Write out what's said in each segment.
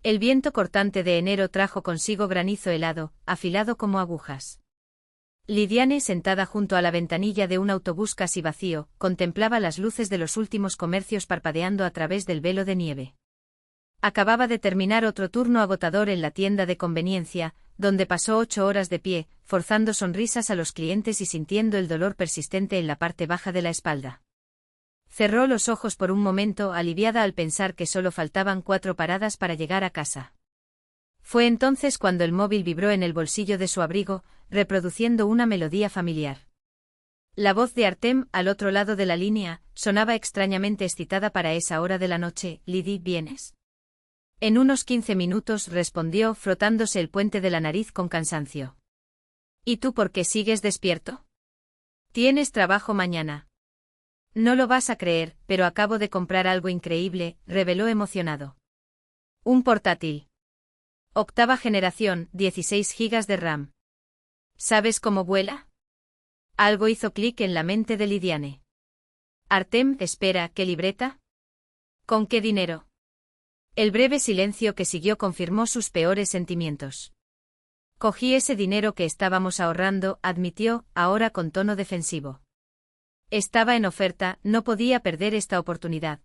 El viento cortante de enero trajo consigo granizo helado, afilado como agujas. Lidiane, sentada junto a la ventanilla de un autobús casi vacío, contemplaba las luces de los últimos comercios parpadeando a través del velo de nieve. Acababa de terminar otro turno agotador en la tienda de conveniencia, donde pasó 8 horas de pie, forzando sonrisas a los clientes y sintiendo el dolor persistente en la parte baja de la espalda. Cerró los ojos por un momento, aliviada al pensar que solo faltaban 4 paradas para llegar a casa. Fue entonces cuando el móvil vibró en el bolsillo de su abrigo, reproduciendo una melodía familiar. La voz de Artem, al otro lado de la línea, sonaba extrañamente excitada para esa hora de la noche. «Lidi, ¿vienes?» En unos 15 minutos, respondió, frotándose el puente de la nariz con cansancio. «¿Y tú por qué sigues despierto?» «Tienes trabajo mañana». «No lo vas a creer, pero acabo de comprar algo increíble», reveló emocionado. «Un portátil. 8ª generación, 16 gigas de RAM. ¿Sabes cómo vuela?» Algo hizo clic en la mente de Lidiane. «Artem, espera, ¿qué libreta? ¿Con qué dinero?» El breve silencio que siguió confirmó sus peores sentimientos. «Cogí ese dinero que estábamos ahorrando», admitió, ahora con tono defensivo. «Estaba en oferta, no podía perder esta oportunidad.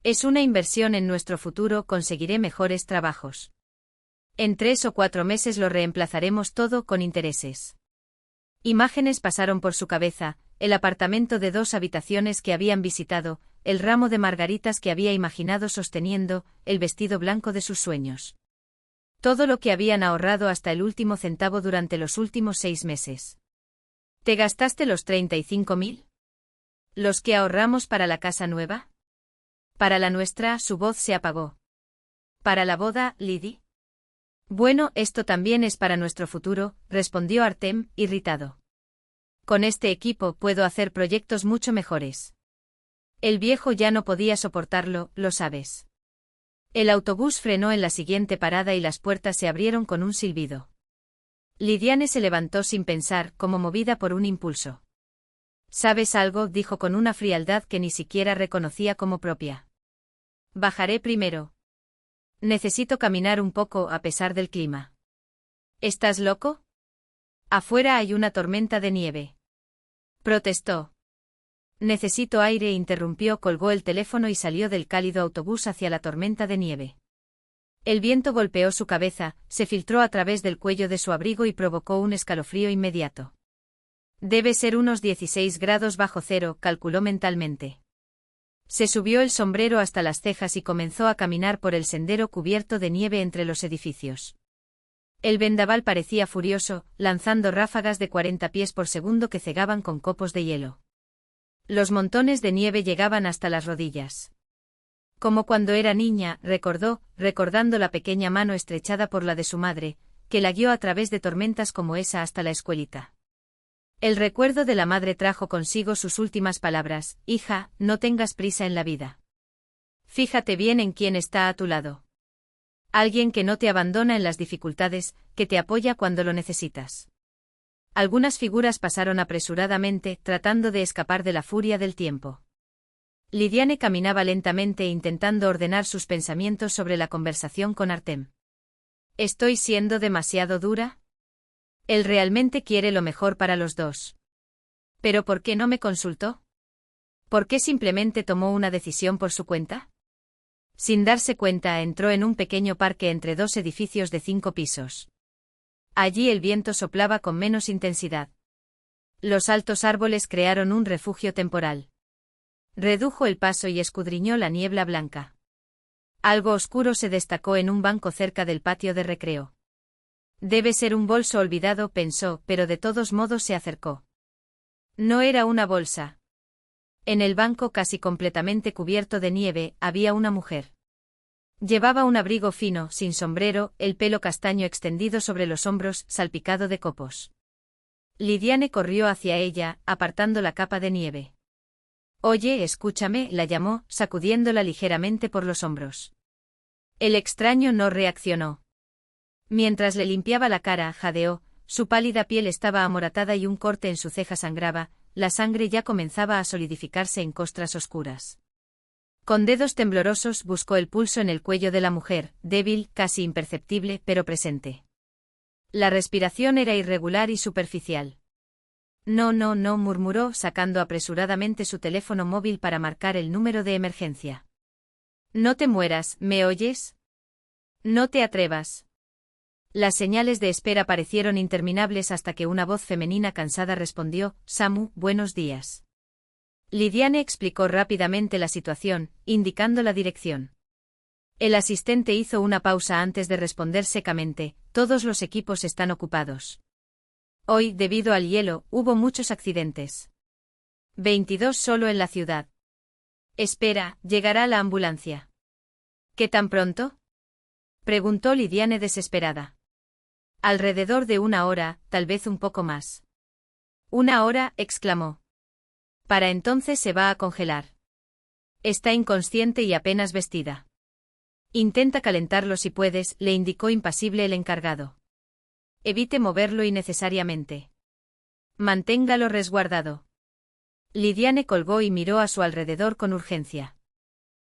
Es una inversión en nuestro futuro, conseguiré mejores trabajos. En 3 o 4 meses lo reemplazaremos todo con intereses». Imágenes pasaron por su cabeza: el apartamento de 2 habitaciones que habían visitado, el ramo de margaritas que había imaginado sosteniendo, el vestido blanco de sus sueños. Todo lo que habían ahorrado hasta el último centavo durante los últimos 6 meses. ¿Te gastaste los 35.000? ¿Los que ahorramos para la casa nueva? Para la nuestra, su voz se apagó. ¿Para la boda, Lidi? Bueno, esto también es para nuestro futuro, respondió Artem, irritado. Con este equipo puedo hacer proyectos mucho mejores. El viejo ya no podía soportarlo, lo sabes. El autobús frenó en la siguiente parada y las puertas se abrieron con un silbido. Lidiane se levantó sin pensar, como movida por un impulso. «¿Sabes algo?», dijo con una frialdad que ni siquiera reconocía como propia. «Bajaré primero. Necesito caminar un poco a pesar del clima». «¿Estás loco? Afuera hay una tormenta de nieve», protestó. «Necesito aire», interrumpió, colgó el teléfono y salió del cálido autobús hacia la tormenta de nieve. El viento golpeó su cabeza, se filtró a través del cuello de su abrigo y provocó un escalofrío inmediato. «Debe ser unos 16 grados bajo cero», calculó mentalmente. Se subió el sombrero hasta las cejas y comenzó a caminar por el sendero cubierto de nieve entre los edificios. El vendaval parecía furioso, lanzando ráfagas de 40 pies por segundo que cegaban con copos de hielo. Los montones de nieve llegaban hasta las rodillas. Como cuando era niña, recordó, recordando la pequeña mano estrechada por la de su madre, que la guió a través de tormentas como esa hasta la escuelita. El recuerdo de la madre trajo consigo sus últimas palabras: «Hija, no tengas prisa en la vida. Fíjate bien en quién está a tu lado. Alguien que no te abandona en las dificultades, que te apoya cuando lo necesitas». Algunas figuras pasaron apresuradamente, tratando de escapar de la furia del tiempo. Lidiane caminaba lentamente intentando ordenar sus pensamientos sobre la conversación con Artem. ¿Estoy siendo demasiado dura? Él realmente quiere lo mejor para los dos. ¿Pero por qué no me consultó? ¿Por qué simplemente tomó una decisión por su cuenta? Sin darse cuenta, entró en un pequeño parque entre 2 edificios de 5 pisos. Allí el viento soplaba con menos intensidad. Los altos árboles crearon un refugio temporal. Redujo el paso y escudriñó la niebla blanca. Algo oscuro se destacó en un banco cerca del patio de recreo. «Debe ser un bolso olvidado», pensó, pero de todos modos se acercó. No era una bolsa. En el banco, casi completamente cubierto de nieve, había una mujer. Llevaba un abrigo fino, sin sombrero, el pelo castaño extendido sobre los hombros, salpicado de copos. Lidiane corrió hacia ella, apartando la capa de nieve. «Oye, escúchame», la llamó, sacudiéndola ligeramente por los hombros. El extraño no reaccionó. Mientras le limpiaba la cara, jadeó, su pálida piel estaba amoratada y un corte en su ceja sangraba, la sangre ya comenzaba a solidificarse en costras oscuras. Con dedos temblorosos buscó el pulso en el cuello de la mujer, débil, casi imperceptible, pero presente. La respiración era irregular y superficial. No, murmuró, sacando apresuradamente su teléfono móvil para marcar el número de emergencia. No te mueras, ¿me oyes? No te atrevas. Las señales de espera parecieron interminables hasta que una voz femenina cansada respondió: Samu, buenos días. Lidiane explicó rápidamente la situación, indicando la dirección. El asistente hizo una pausa antes de responder secamente: todos los equipos están ocupados. Hoy, debido al hielo, hubo muchos accidentes. 22 solo en la ciudad. Espera, llegará la ambulancia. ¿Qué tan pronto? Preguntó Lidiane desesperada. Alrededor de 1 hora, tal vez un poco más. 1 hora, exclamó. Para entonces se va a congelar. Está inconsciente y apenas vestida. Intenta calentarlo si puedes, le indicó impasible el encargado. Evite moverlo innecesariamente. Manténgalo resguardado. Lidiane colgó y miró a su alrededor con urgencia.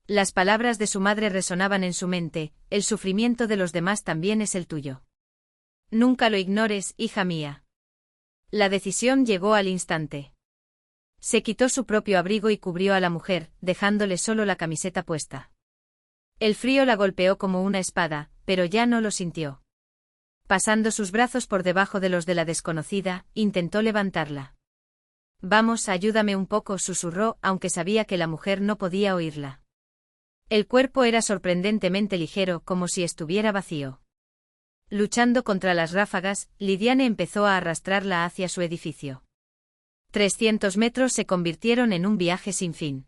Las palabras de su madre resonaban en su mente: el sufrimiento de los demás también es el tuyo. Nunca lo ignores, hija mía. La decisión llegó al instante. Se quitó su propio abrigo y cubrió a la mujer, dejándole solo la camiseta puesta. El frío la golpeó como una espada, pero ya no lo sintió. Pasando sus brazos por debajo de los de la desconocida, intentó levantarla. Vamos, ayúdame un poco, susurró, aunque sabía que la mujer no podía oírla. El cuerpo era sorprendentemente ligero, como si estuviera vacío. Luchando contra las ráfagas, Lidiane empezó a arrastrarla hacia su edificio. 300 metros se convirtieron en un viaje sin fin.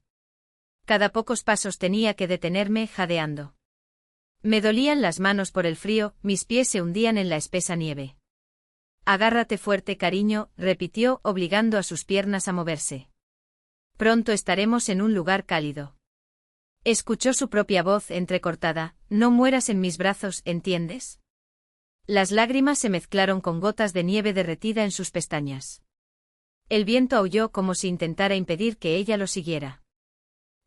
Cada pocos pasos tenía que detenerme, jadeando. Me dolían las manos por el frío, mis pies se hundían en la espesa nieve. Agárrate fuerte, cariño, repitió, obligando a sus piernas a moverse. Pronto estaremos en un lugar cálido. Escuchó su propia voz entrecortada: no mueras en mis brazos, ¿entiendes? Las lágrimas se mezclaron con gotas de nieve derretida en sus pestañas. El viento aulló como si intentara impedir que ella lo siguiera.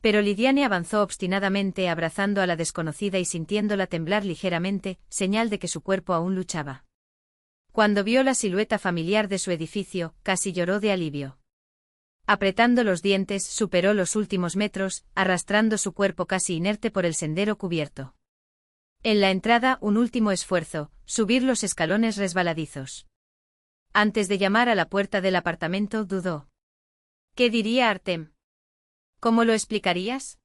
Pero Lidiane avanzó obstinadamente, abrazando a la desconocida y sintiéndola temblar ligeramente, señal de que su cuerpo aún luchaba. Cuando vio la silueta familiar de su edificio, casi lloró de alivio. Apretando los dientes, superó los últimos metros, arrastrando su cuerpo casi inerte por el sendero cubierto. En la entrada, un último esfuerzo: subir los escalones resbaladizos. Antes de llamar a la puerta del apartamento, dudó. ¿Qué diría Artem? ¿Cómo lo explicarías?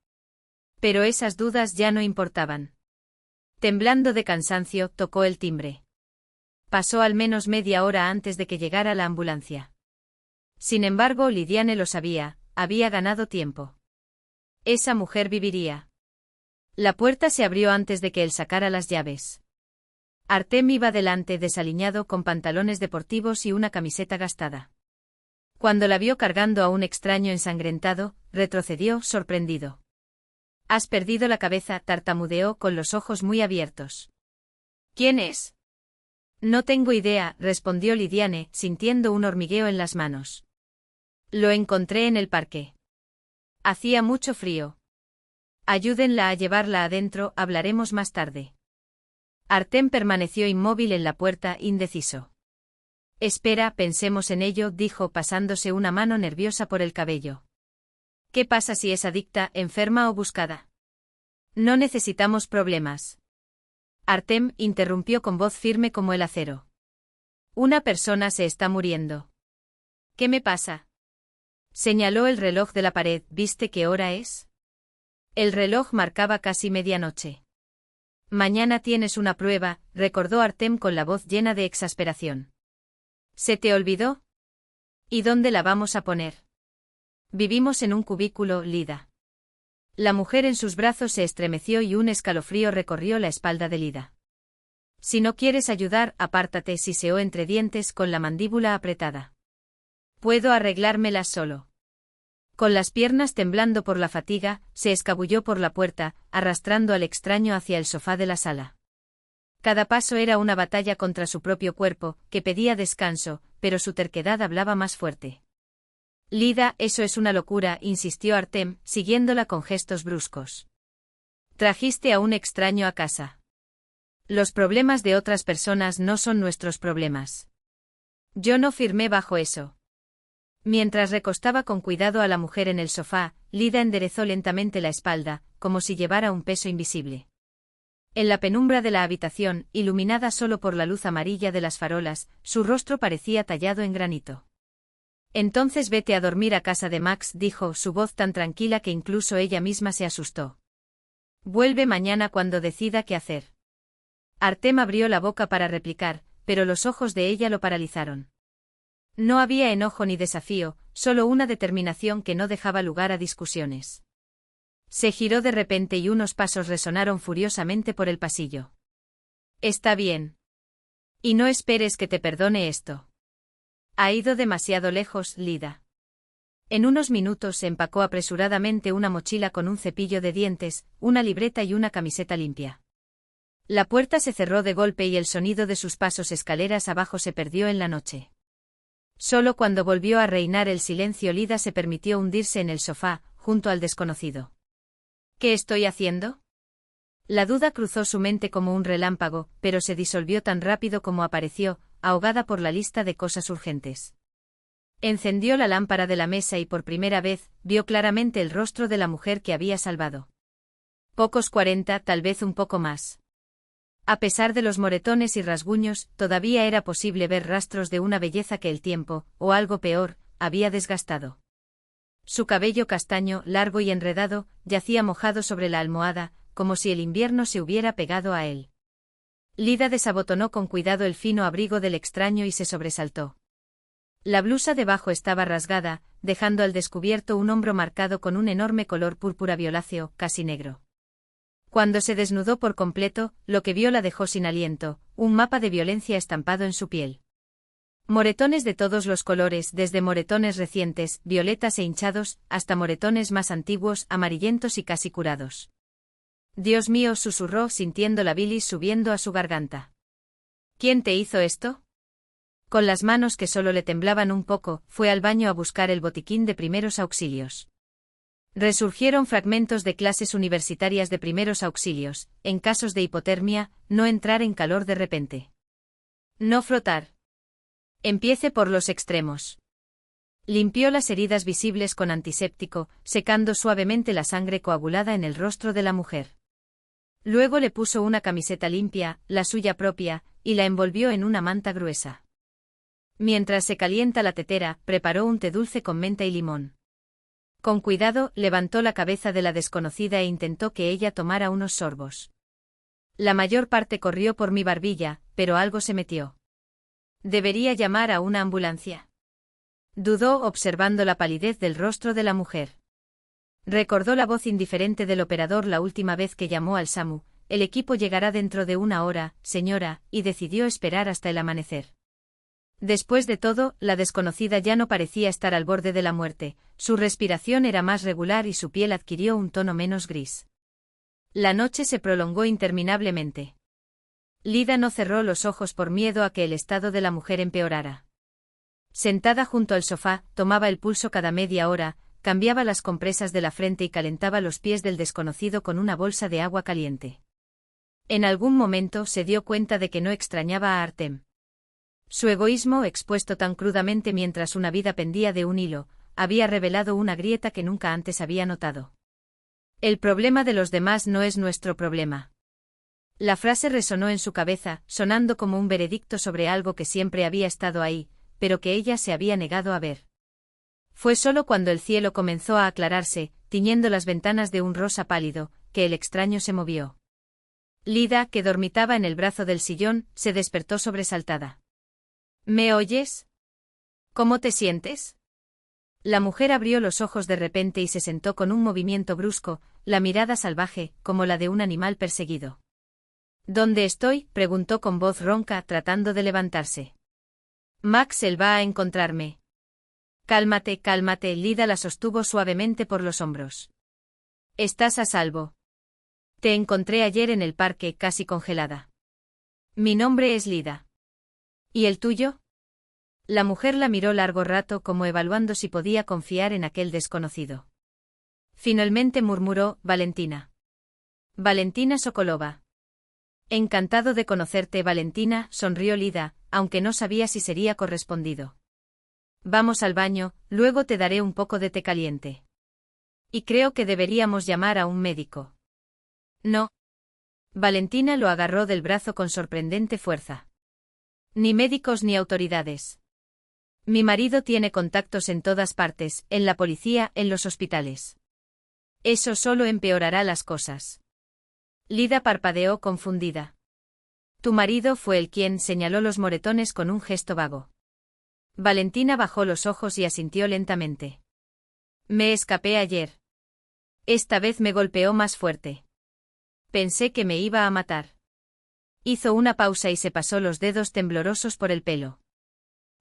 Pero esas dudas ya no importaban. Temblando de cansancio, tocó el timbre. Pasó al menos media hora antes de que llegara la ambulancia. Sin embargo, Lidiane lo sabía: había ganado tiempo. Esa mujer viviría. La puerta se abrió antes de que él sacara las llaves. Artem iba delante, desaliñado, con pantalones deportivos y una camiseta gastada. Cuando la vio cargando a un extraño ensangrentado, retrocedió, sorprendido. «¿Has perdido la cabeza?», tartamudeó, con los ojos muy abiertos. «¿Quién es?». «No tengo idea», respondió Lidiane, sintiendo un hormigueo en las manos. «Lo encontré en el parque. Hacía mucho frío. Ayúdenla a llevarla adentro, hablaremos más tarde». Artem permaneció inmóvil en la puerta, indeciso. «Espera, pensemos en ello», dijo, pasándose una mano nerviosa por el cabello. «¿Qué pasa si es adicta, enferma o buscada? No necesitamos problemas». Artem interrumpió con voz firme como el acero. «Una persona se está muriendo». «¿Qué me pasa?». Señaló el reloj de la pared. «¿Viste qué hora es?». El reloj marcaba casi medianoche. «Mañana tienes una prueba», recordó Artem con la voz llena de exasperación. «¿Se te olvidó? ¿Y dónde la vamos a poner?». «Vivimos en un cubículo, Lida». La mujer en sus brazos se estremeció y un escalofrío recorrió la espalda de Lida. «Si no quieres ayudar, apártate», siseó entre dientes, con la mandíbula apretada. «Puedo arreglármelas solo». Con las piernas temblando por la fatiga, se escabulló por la puerta, arrastrando al extraño hacia el sofá de la sala. Cada paso era una batalla contra su propio cuerpo, que pedía descanso, pero su terquedad hablaba más fuerte. Lida, eso es una locura, insistió Artem, siguiéndola con gestos bruscos. Trajiste a un extraño a casa. Los problemas de otras personas no son nuestros problemas. Yo no firmé bajo eso. Mientras recostaba con cuidado a la mujer en el sofá, Lida enderezó lentamente la espalda, como si llevara un peso invisible. En la penumbra de la habitación, iluminada solo por la luz amarilla de las farolas, su rostro parecía tallado en granito. Entonces vete a dormir a casa de Max, dijo, su voz tan tranquila que incluso ella misma se asustó. Vuelve mañana cuando decida qué hacer. Artem abrió la boca para replicar, pero los ojos de ella lo paralizaron. No había enojo ni desafío, solo una determinación que no dejaba lugar a discusiones. Se giró de repente y unos pasos resonaron furiosamente por el pasillo. Está bien. Y no esperes que te perdone esto. Ha ido demasiado lejos, Lida. En unos minutos se empacó apresuradamente una mochila con un cepillo de dientes, una libreta y una camiseta limpia. La puerta se cerró de golpe y el sonido de sus pasos escaleras abajo se perdió en la noche. Solo cuando volvió a reinar el silencio, Lida se permitió hundirse en el sofá, junto al desconocido. ¿Qué estoy haciendo? La duda cruzó su mente como un relámpago, pero se disolvió tan rápido como apareció, ahogada por la lista de cosas urgentes. Encendió la lámpara de la mesa y por primera vez, vio claramente el rostro de la mujer que había salvado. Pocos 40, tal vez un poco más. A pesar de los moretones y rasguños, todavía era posible ver rastros de una belleza que el tiempo, o algo peor, había desgastado. Su cabello castaño, largo y enredado, yacía mojado sobre la almohada, como si el invierno se hubiera pegado a él. Lida desabotonó con cuidado el fino abrigo del extraño y se sobresaltó. La blusa debajo estaba rasgada, dejando al descubierto un hombro marcado con un enorme color púrpura violáceo, casi negro. Cuando se desnudó por completo, lo que vio la dejó sin aliento, un mapa de violencia estampado en su piel. Moretones de todos los colores, desde moretones recientes, violetas e hinchados, hasta moretones más antiguos, amarillentos y casi curados. Dios mío, susurró sintiendo la bilis subiendo a su garganta. ¿Quién te hizo esto? Con las manos que solo le temblaban un poco, fue al baño a buscar el botiquín de primeros auxilios. Resurgieron fragmentos de clases universitarias de primeros auxilios, en casos de hipotermia, no entrar en calor de repente. No frotar. Empiece por los extremos. Limpió las heridas visibles con antiséptico, secando suavemente la sangre coagulada en el rostro de la mujer. Luego le puso una camiseta limpia, la suya propia, y la envolvió en una manta gruesa. Mientras se calienta la tetera, preparó un té dulce con menta y limón. Con cuidado, levantó la cabeza de la desconocida e intentó que ella tomara unos sorbos. La mayor parte corrió por mi barbilla, pero algo se metió. ¿Debería llamar a una ambulancia? Dudó observando la palidez del rostro de la mujer. Recordó la voz indiferente del operador la última vez que llamó al SAMU. El equipo llegará dentro de 1 hora, señora, y decidió esperar hasta el amanecer. Después de todo, la desconocida ya no parecía estar al borde de la muerte, su respiración era más regular y su piel adquirió un tono menos gris. La noche se prolongó interminablemente. Lida no cerró los ojos por miedo a que el estado de la mujer empeorara. Sentada junto al sofá, tomaba el pulso cada media hora, cambiaba las compresas de la frente y calentaba los pies del desconocido con una bolsa de agua caliente. En algún momento se dio cuenta de que no extrañaba a Artem. Su egoísmo, expuesto tan crudamente mientras una vida pendía de un hilo, había revelado una grieta que nunca antes había notado. El problema de los demás no es nuestro problema. La frase resonó en su cabeza, sonando como un veredicto sobre algo que siempre había estado ahí, pero que ella se había negado a ver. Fue solo cuando el cielo comenzó a aclararse, tiñendo las ventanas de un rosa pálido, que el extraño se movió. Lida, que dormitaba en el brazo del sillón, se despertó sobresaltada. ¿Me oyes? ¿Cómo te sientes? La mujer abrió los ojos de repente y se sentó con un movimiento brusco, la mirada salvaje, como la de un animal perseguido. ¿Dónde estoy?, preguntó con voz ronca, tratando de levantarse. Max él va a encontrarme. Cálmate, cálmate, Lida la sostuvo suavemente por los hombros. Estás a salvo. Te encontré ayer en el parque, casi congelada. Mi nombre es Lida. ¿Y el tuyo? La mujer la miró largo rato como evaluando si podía confiar en aquel desconocido. Finalmente murmuró: Valentina. Valentina Sokolova. Encantado de conocerte, Valentina, sonrió Lida, aunque no sabía si sería correspondido. Vamos al baño, luego te daré un poco de té caliente. Y creo que deberíamos llamar a un médico. No. Valentina lo agarró del brazo con sorprendente fuerza. Ni médicos ni autoridades. Mi marido tiene contactos en todas partes, en la policía, en los hospitales. Eso solo empeorará las cosas. Lida parpadeó confundida. Tu marido fue el quien señaló los moretones con un gesto vago. Valentina bajó los ojos y asintió lentamente. Me escapé ayer. Esta vez me golpeó más fuerte. Pensé que me iba a matar. Hizo una pausa y se pasó los dedos temblorosos por el pelo.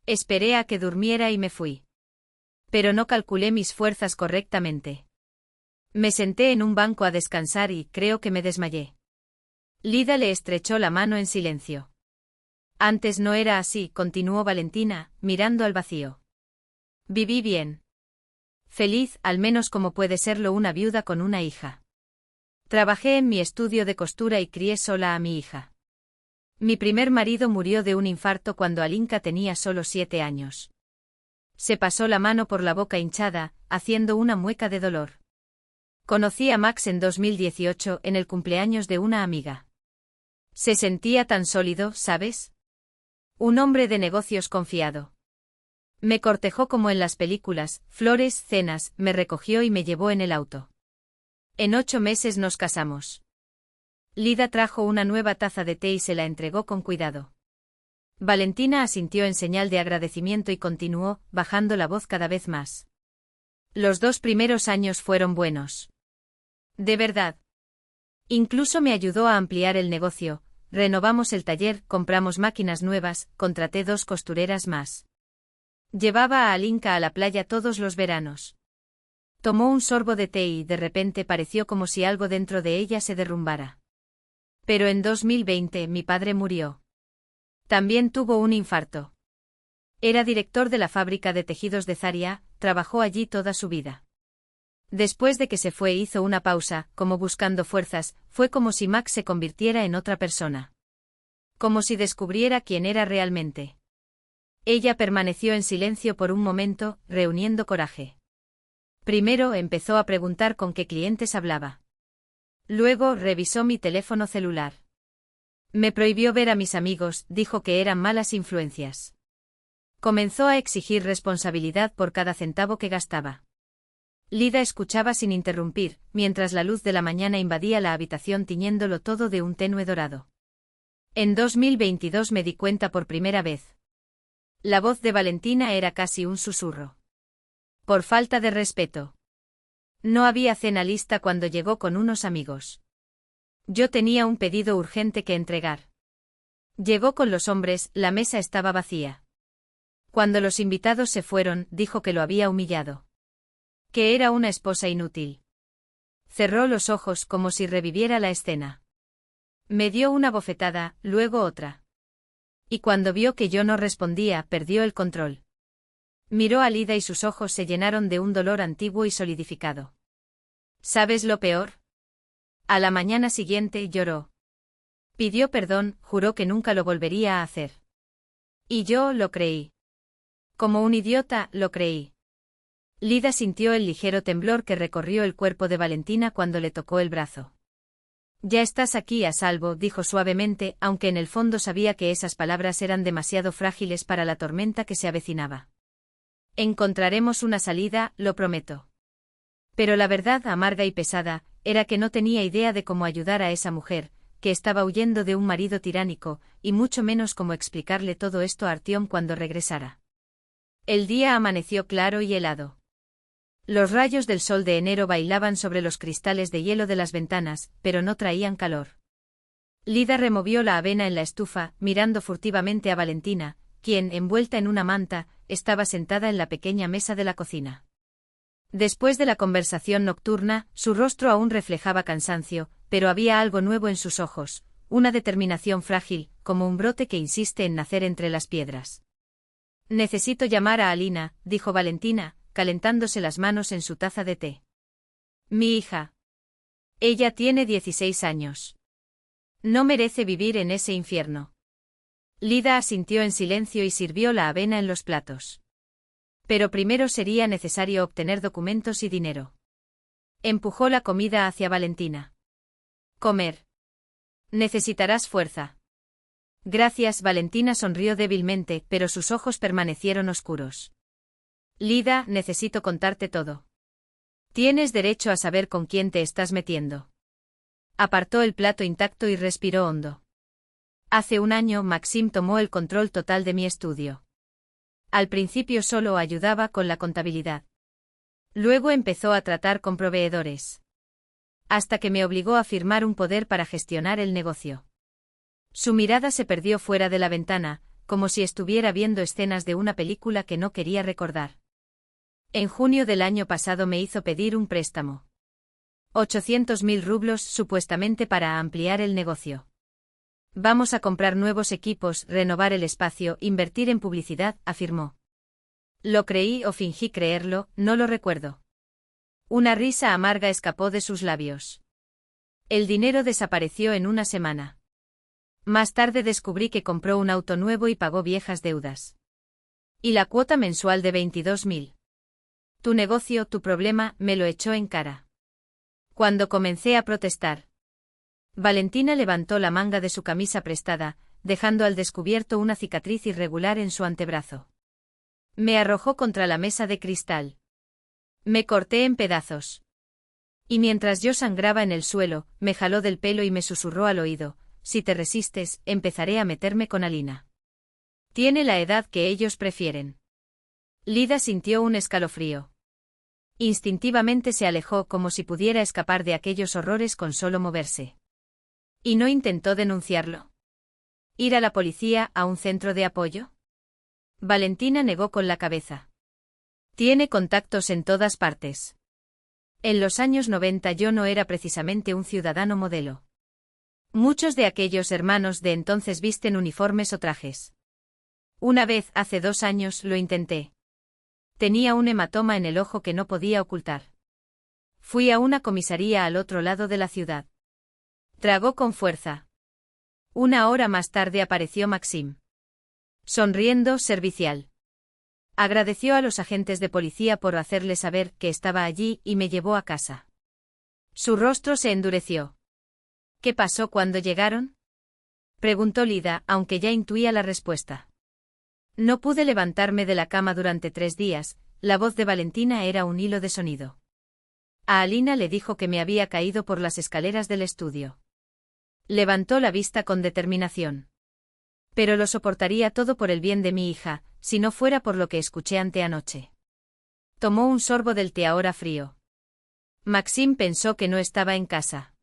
Esperé a que durmiera y me fui. Pero no calculé mis fuerzas correctamente. Me senté en un banco a descansar y creo que me desmayé. Lida le estrechó la mano en silencio. Antes no era así, continuó Valentina, mirando al vacío. Viví bien. Feliz, al menos como puede serlo una viuda con una hija. Trabajé en mi estudio de costura y crié sola a mi hija. Mi primer marido murió de un infarto cuando Alinka tenía solo 7 años. Se pasó la mano por la boca hinchada, haciendo una mueca de dolor. Conocí a Max en 2018, en el cumpleaños de una amiga. Se sentía tan sólido, ¿sabes? Un hombre de negocios confiado. Me cortejó como en las películas, flores, cenas, me recogió y me llevó en el auto. En 8 meses nos casamos. Lida trajo una nueva taza de té y se la entregó con cuidado. Valentina asintió en señal de agradecimiento y continuó, bajando la voz cada vez más. Los 2 primeros años fueron buenos. De verdad. Incluso me ayudó a ampliar el negocio, renovamos el taller, compramos máquinas nuevas, contraté 2 costureras más. Llevaba a Alinka a la playa todos los veranos. Tomó un sorbo de té y de repente pareció como si algo dentro de ella se derrumbara. Pero en 2020 mi padre murió. También tuvo un infarto. Era director de la fábrica de tejidos de Zaria, trabajó allí toda su vida. Después de que se fue hizo una pausa, como buscando fuerzas, fue como si Max se convirtiera en otra persona. Como si descubriera quién era realmente. Ella permaneció en silencio por un momento, reuniendo coraje. Primero empezó a preguntar con qué clientes hablaba. Luego revisó mi teléfono celular. Me prohibió ver a mis amigos, dijo que eran malas influencias. Comenzó a exigir responsabilidad por cada centavo que gastaba. Lida escuchaba sin interrumpir, mientras la luz de la mañana invadía la habitación tiñéndolo todo de un tenue dorado. En 2022 me di cuenta por primera vez. La voz de Valentina era casi un susurro. Por falta de respeto. No había cena lista cuando llegó con unos amigos. Yo tenía un pedido urgente que entregar. Llegó con los hombres, la mesa estaba vacía. Cuando los invitados se fueron, dijo que lo había humillado. Que era una esposa inútil. Cerró los ojos como si reviviera la escena. Me dio una bofetada, luego otra. Y cuando vio que yo no respondía, perdió el control. Miró a Lida y sus ojos se llenaron de un dolor antiguo y solidificado. ¿Sabes lo peor? A la mañana siguiente lloró. Pidió perdón, juró que nunca lo volvería a hacer. Y yo lo creí. Como un idiota, lo creí. Lida sintió el ligero temblor que recorrió el cuerpo de Valentina cuando le tocó el brazo. Ya estás aquí a salvo, dijo suavemente, aunque en el fondo sabía que esas palabras eran demasiado frágiles para la tormenta que se avecinaba. Encontraremos una salida, lo prometo. Pero la verdad amarga y pesada, era que no tenía idea de cómo ayudar a esa mujer, que estaba huyendo de un marido tiránico, y mucho menos cómo explicarle todo esto a Artyom cuando regresara. El día amaneció claro y helado. Los rayos del sol de enero bailaban sobre los cristales de hielo de las ventanas, pero no traían calor. Lida removió la avena en la estufa, mirando furtivamente a Valentina, quien, envuelta en una manta, estaba sentada en la pequeña mesa de la cocina. Después de la conversación nocturna, su rostro aún reflejaba cansancio, pero había algo nuevo en sus ojos, una determinación frágil, como un brote que insiste en nacer entre las piedras. Necesito llamar a Alina, dijo Valentina, calentándose las manos en su taza de té. Mi hija. Ella tiene 16 años. No merece vivir en ese infierno. Lida asintió en silencio y sirvió la avena en los platos. Pero primero sería necesario obtener documentos y dinero. Empujó la comida hacia Valentina. Comer. Necesitarás fuerza. Gracias. Valentina sonrió débilmente, pero sus ojos permanecieron oscuros. Lida, necesito contarte todo. Tienes derecho a saber con quién te estás metiendo. Apartó el plato intacto y respiró hondo. Hace un año Maxim tomó el control total de mi estudio. Al principio solo ayudaba con la contabilidad. Luego empezó a tratar con proveedores. Hasta que me obligó a firmar un poder para gestionar el negocio. Su mirada se perdió fuera de la ventana, como si estuviera viendo escenas de una película que no quería recordar. En junio del año pasado me hizo pedir un préstamo. 800.000 rublos supuestamente para ampliar el negocio. Vamos a comprar nuevos equipos, renovar el espacio, invertir en publicidad, afirmó. Lo creí o fingí creerlo, no lo recuerdo. Una risa amarga escapó de sus labios. El dinero desapareció en una semana. Más tarde descubrí que compró un auto nuevo y pagó viejas deudas. Y la cuota mensual de 22.000. Tu negocio, tu problema, me lo echó en cara. Cuando comencé a protestar. Valentina levantó la manga de su camisa prestada, dejando al descubierto una cicatriz irregular en su antebrazo. Me arrojó contra la mesa de cristal. Me corté en pedazos. Y mientras yo sangraba en el suelo, me jaló del pelo y me susurró al oído: si te resistes, empezaré a meterme con Alina. Tiene la edad que ellos prefieren. Lida sintió un escalofrío. Instintivamente se alejó como si pudiera escapar de aquellos horrores con solo moverse. ¿Y no intentó denunciarlo? ¿Ir a la policía, a un centro de apoyo? Valentina negó con la cabeza. Tiene contactos en todas partes. En los años 90 yo no era precisamente un ciudadano modelo. Muchos de aquellos hermanos de entonces visten uniformes o trajes. Una vez, hace 2 años, lo intenté. Tenía un hematoma en el ojo que no podía ocultar. Fui a una comisaría al otro lado de la ciudad. Tragó con fuerza. 1 hora más tarde apareció Maxim. Sonriendo, servicial. Agradeció a los agentes de policía por hacerle saber que estaba allí y me llevó a casa. Su rostro se endureció. ¿Qué pasó cuando llegaron? Preguntó Lida, aunque ya intuía la respuesta. No pude levantarme de la cama durante 3 días, la voz de Valentina era un hilo de sonido. A Alina le dijo que me había caído por las escaleras del estudio. Levantó la vista con determinación. Pero lo soportaría todo por el bien de mi hija, si no fuera por lo que escuché anteanoche. Tomó un sorbo del té ahora frío. Maxim pensó que no estaba en casa.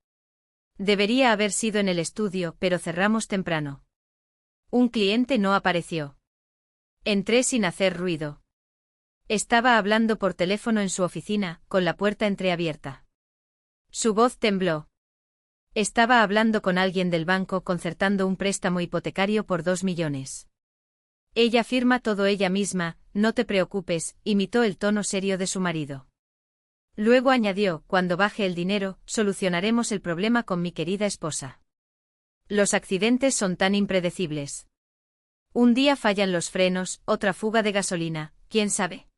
Debería haber sido en el estudio, pero cerramos temprano. Un cliente no apareció. Entré sin hacer ruido. Estaba hablando por teléfono en su oficina, con la puerta entreabierta. Su voz tembló. Estaba hablando con alguien del banco concertando un préstamo hipotecario por 2 millones. Ella firma todo ella misma, no te preocupes, imitó el tono serio de su marido. Luego añadió: cuando baje el dinero, solucionaremos el problema con mi querida esposa. Los accidentes son tan impredecibles. Un día fallan los frenos, otra fuga de gasolina, ¿quién sabe?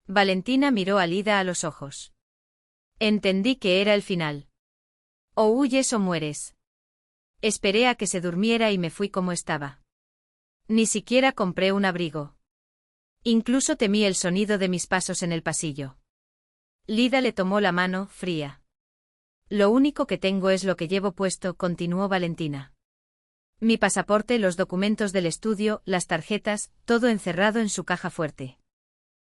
Valentina miró a Lida a los ojos. Entendí que era el final. O huyes o mueres. Esperé a que se durmiera y me fui como estaba. Ni siquiera compré un abrigo. Incluso temí el sonido de mis pasos en el pasillo. Lida le tomó la mano, fría. Lo único que tengo es lo que llevo puesto, continuó Valentina. Mi pasaporte, los documentos del estudio, las tarjetas, todo encerrado en su caja fuerte.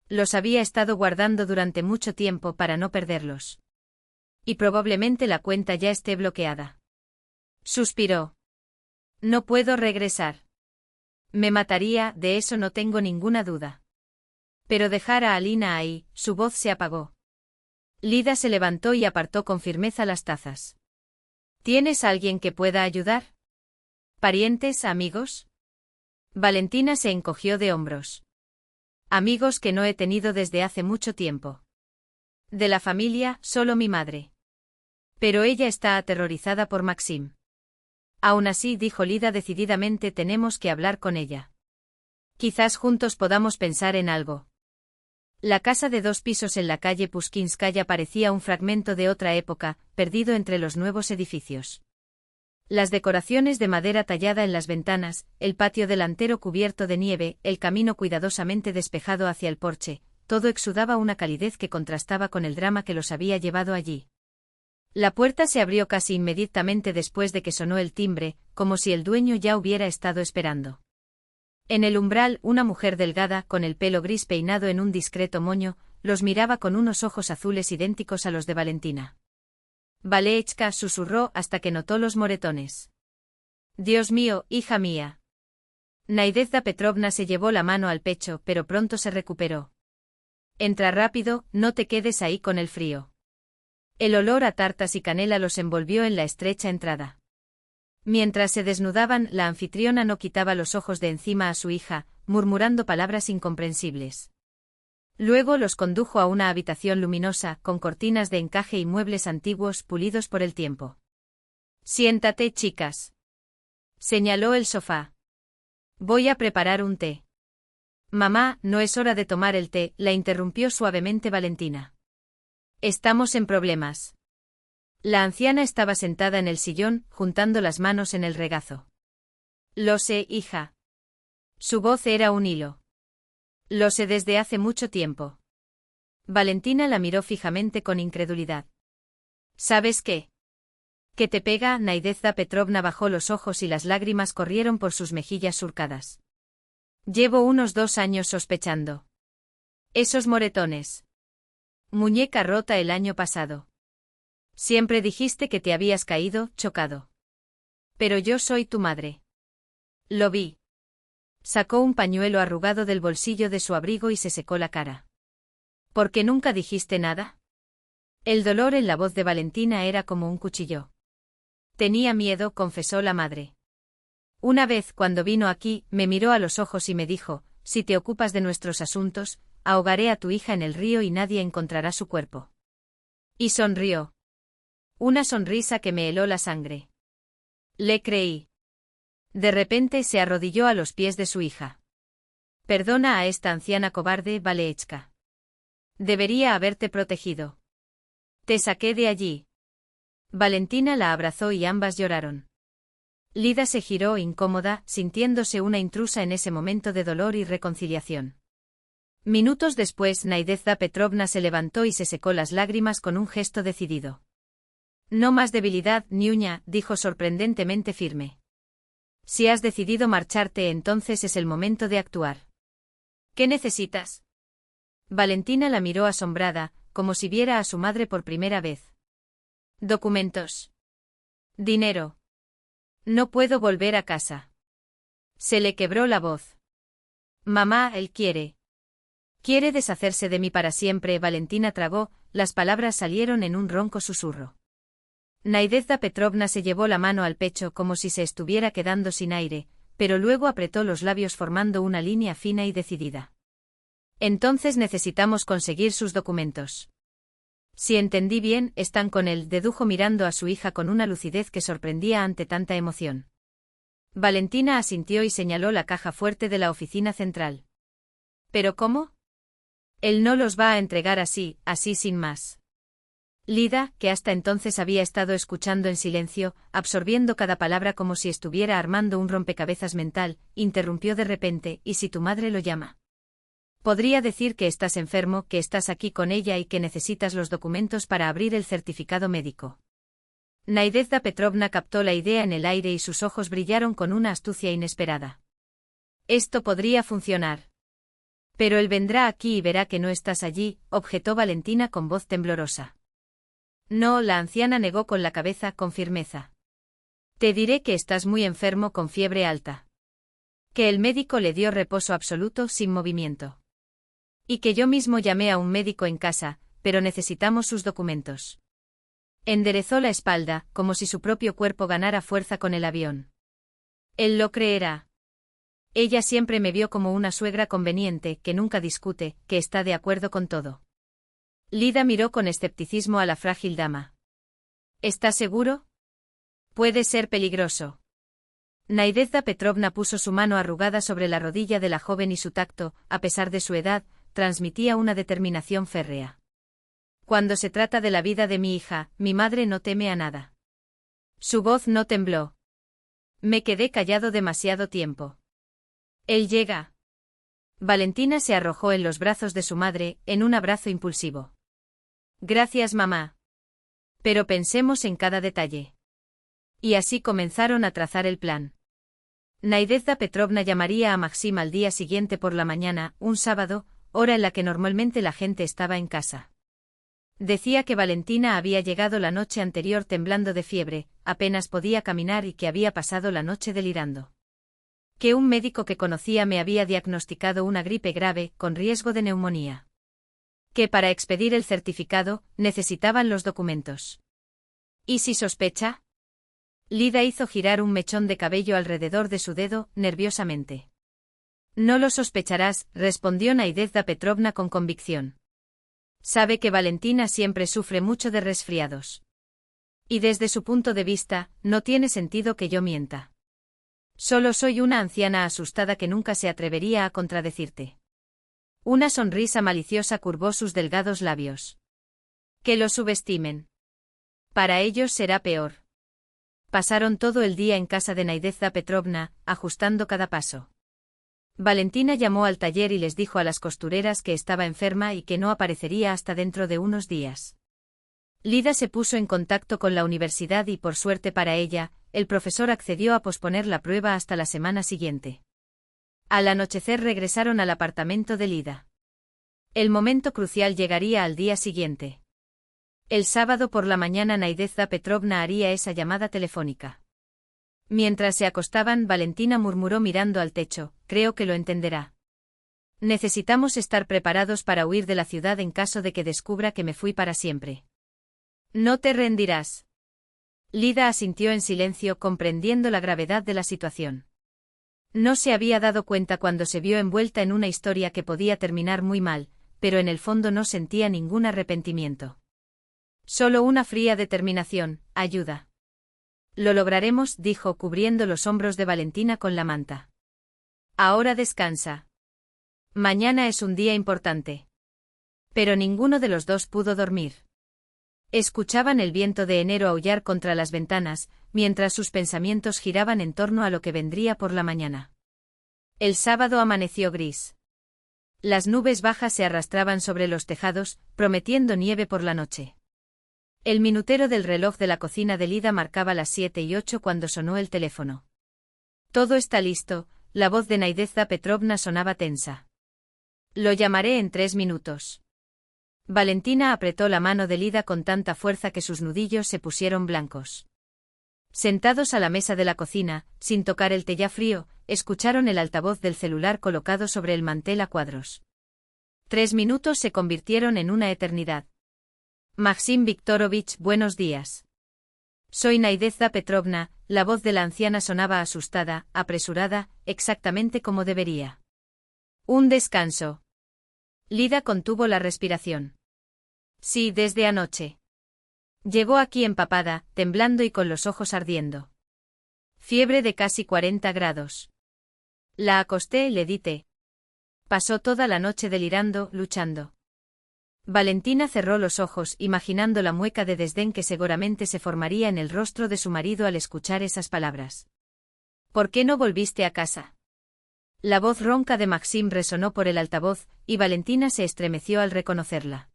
Los había estado guardando durante mucho tiempo para no perderlos. Y probablemente la cuenta ya esté bloqueada. Suspiró. No puedo regresar. Me mataría, de eso no tengo ninguna duda. Pero dejar a Alina ahí, su voz se apagó. Lida se levantó y apartó con firmeza las tazas. ¿Tienes alguien que pueda ayudar? ¿Parientes, amigos? Valentina se encogió de hombros. Amigos que no he tenido desde hace mucho tiempo. De la familia, solo mi madre. Pero ella está aterrorizada por Maxim. Aún así, dijo Lida decididamente, tenemos que hablar con ella. Quizás juntos podamos pensar en algo. La casa de 2 pisos en la calle Pushkinskaya parecía un fragmento de otra época, perdido entre los nuevos edificios. Las decoraciones de madera tallada en las ventanas, el patio delantero cubierto de nieve, el camino cuidadosamente despejado hacia el porche, todo exudaba una calidez que contrastaba con el drama que los había llevado allí. La puerta se abrió casi inmediatamente después de que sonó el timbre, como si el dueño ya hubiera estado esperando. En el umbral, una mujer delgada, con el pelo gris peinado en un discreto moño, los miraba con unos ojos azules idénticos a los de Valentina. Valechka, susurró hasta que notó los moretones. Dios mío, hija mía. Naidezhda Petrovna se llevó la mano al pecho, pero pronto se recuperó. Entra rápido, no te quedes ahí con el frío. El olor a tartas y canela los envolvió en la estrecha entrada. Mientras se desnudaban, la anfitriona no quitaba los ojos de encima a su hija, murmurando palabras incomprensibles. Luego los condujo a una habitación luminosa, con cortinas de encaje y muebles antiguos pulidos por el tiempo. Siéntate, chicas. Señaló el sofá. Voy a preparar un té. Mamá, no es hora de tomar el té, la interrumpió suavemente Valentina. Estamos en problemas. La anciana estaba sentada en el sillón, juntando las manos en el regazo. Lo sé, hija. Su voz era un hilo. Lo sé desde hace mucho tiempo. Valentina la miró fijamente con incredulidad. ¿Sabes qué? ¿Qué te pega? Naidezhda Petrovna bajó los ojos y las lágrimas corrieron por sus mejillas surcadas. Llevo unos 2 años sospechando. Esos moretones. Muñeca rota el año pasado. Siempre dijiste que te habías caído, chocado. Pero yo soy tu madre. Lo vi. Sacó un pañuelo arrugado del bolsillo de su abrigo y se secó la cara. ¿Por qué nunca dijiste nada? El dolor en la voz de Valentina era como un cuchillo. Tenía miedo, confesó la madre. Una vez, cuando vino aquí, me miró a los ojos y me dijo, si te ocupas de nuestros asuntos, ahogaré a tu hija en el río y nadie encontrará su cuerpo. Y sonrió. Una sonrisa que me heló la sangre. Le creí. De repente se arrodilló a los pies de su hija. Perdona a esta anciana cobarde, Valechka. Debería haberte protegido. Te saqué de allí. Valentina la abrazó y ambas lloraron. Lida se giró incómoda, sintiéndose una intrusa en ese momento de dolor y reconciliación. Minutos después, Naidezhda Petrovna se levantó y se secó las lágrimas con un gesto decidido. No más debilidad, niña, dijo sorprendentemente firme. Si has decidido marcharte, entonces es el momento de actuar. ¿Qué necesitas? Valentina la miró asombrada, como si viera a su madre por primera vez. Documentos. Dinero. No puedo volver a casa. Se le quebró la voz. Mamá, él quiere. Quiere deshacerse de mí para siempre. Valentina tragó, las palabras salieron en un ronco susurro. Naidezhda Petrovna se llevó la mano al pecho como si se estuviera quedando sin aire, pero luego apretó los labios formando una línea fina y decidida. Entonces necesitamos conseguir sus documentos. Si entendí bien, están con él, dedujo mirando a su hija con una lucidez que sorprendía ante tanta emoción. Valentina asintió y señaló la caja fuerte de la oficina central. ¿Pero cómo? Él no los va a entregar así sin más. Lida, que hasta entonces había estado escuchando en silencio, absorbiendo cada palabra como si estuviera armando un rompecabezas mental, interrumpió de repente, ¿y si tu madre lo llama? Podría decir que estás enfermo, que estás aquí con ella y que necesitas los documentos para abrir el certificado médico. Naidezhda Petrovna captó la idea en el aire y sus ojos brillaron con una astucia inesperada. Esto podría funcionar. Pero él vendrá aquí y verá que no estás allí, objetó Valentina con voz temblorosa. No, la anciana negó con la cabeza con firmeza. Te diré que estás muy enfermo con fiebre alta. Que el médico le dio reposo absoluto sin movimiento. Y que yo mismo llamé a un médico en casa, pero necesitamos sus documentos. Enderezó la espalda, como si su propio cuerpo ganara fuerza con el avión. Él lo creerá. Ella siempre me vio como una suegra conveniente, que nunca discute, que está de acuerdo con todo. Lida miró con escepticismo a la frágil dama. ¿Estás seguro? Puede ser peligroso. Nadezhda Petrovna puso su mano arrugada sobre la rodilla de la joven y su tacto, a pesar de su edad, transmitía una determinación férrea. Cuando se trata de la vida de mi hija, mi madre no teme a nada. Su voz no tembló. Me quedé callado demasiado tiempo. Él llega. Valentina se arrojó en los brazos de su madre, en un abrazo impulsivo. Gracias, mamá. Pero pensemos en cada detalle. Y así comenzaron a trazar el plan. Nadezhda Petrovna llamaría a Maxim al día siguiente por la mañana, un sábado, hora en la que normalmente la gente estaba en casa. Decía que Valentina había llegado la noche anterior temblando de fiebre, apenas podía caminar y que había pasado la noche delirando. Que un médico que conocía me había diagnosticado una gripe grave, con riesgo de neumonía. Que para expedir el certificado, necesitaban los documentos. ¿Y si sospecha? Lida hizo girar un mechón de cabello alrededor de su dedo, nerviosamente. No lo sospecharás, respondió Nadezhda Petrovna con convicción. Sabe que Valentina siempre sufre mucho de resfriados. Y desde su punto de vista, no tiene sentido que yo mienta. Solo soy una anciana asustada que nunca se atrevería a contradecirte. Una sonrisa maliciosa curvó sus delgados labios. Que lo subestimen. Para ellos será peor. Pasaron todo el día en casa de Nadezhda Petrovna, ajustando cada paso. Valentina llamó al taller y les dijo a las costureras que estaba enferma y que no aparecería hasta dentro de unos días. Lida se puso en contacto con la universidad y, por suerte para ella, el profesor accedió a posponer la prueba hasta la semana siguiente. Al anochecer regresaron al apartamento de Lida. El momento crucial llegaría al día siguiente. El sábado por la mañana Nadezhda Petrovna haría esa llamada telefónica. Mientras se acostaban, Valentina murmuró mirando al techo, creo que lo entenderá. Necesitamos estar preparados para huir de la ciudad en caso de que descubra que me fui para siempre. No te rendirás. Lida asintió en silencio, comprendiendo la gravedad de la situación. No se había dado cuenta cuando se vio envuelta en una historia que podía terminar muy mal, pero en el fondo no sentía ningún arrepentimiento. Solo una fría determinación, ayuda. Lo lograremos, dijo, cubriendo los hombros de Valentina con la manta. Ahora descansa. Mañana es un día importante. Pero ninguno de los dos pudo dormir. Escuchaban el viento de enero aullar contra las ventanas, mientras sus pensamientos giraban en torno a lo que vendría por la mañana. El sábado amaneció gris. Las nubes bajas se arrastraban sobre los tejados, prometiendo nieve por la noche. El minutero del reloj de la cocina de Lida marcaba las 7:08 cuando sonó el teléfono. Todo está listo, la voz de Nadezhda Petrovna sonaba tensa. Lo llamaré en 3 minutos. Valentina apretó la mano de Lida con tanta fuerza que sus nudillos se pusieron blancos. Sentados a la mesa de la cocina, sin tocar el té ya frío, escucharon el altavoz del celular colocado sobre el mantel a cuadros. 3 minutos se convirtieron en una eternidad. Maxim Viktorovich, buenos días. Soy Nadezhda Petrovna, la voz de la anciana sonaba asustada, apresurada, exactamente como debería. Un descanso. Lida contuvo la respiración. Sí, desde anoche. Llegó aquí empapada, temblando y con los ojos ardiendo. Fiebre de casi 40 grados. La acosté y le di té. Pasó toda la noche delirando, luchando. Valentina cerró los ojos, imaginando la mueca de desdén que seguramente se formaría en el rostro de su marido al escuchar esas palabras. ¿Por qué no volviste a casa? La voz ronca de Maxim resonó por el altavoz, y Valentina se estremeció al reconocerla.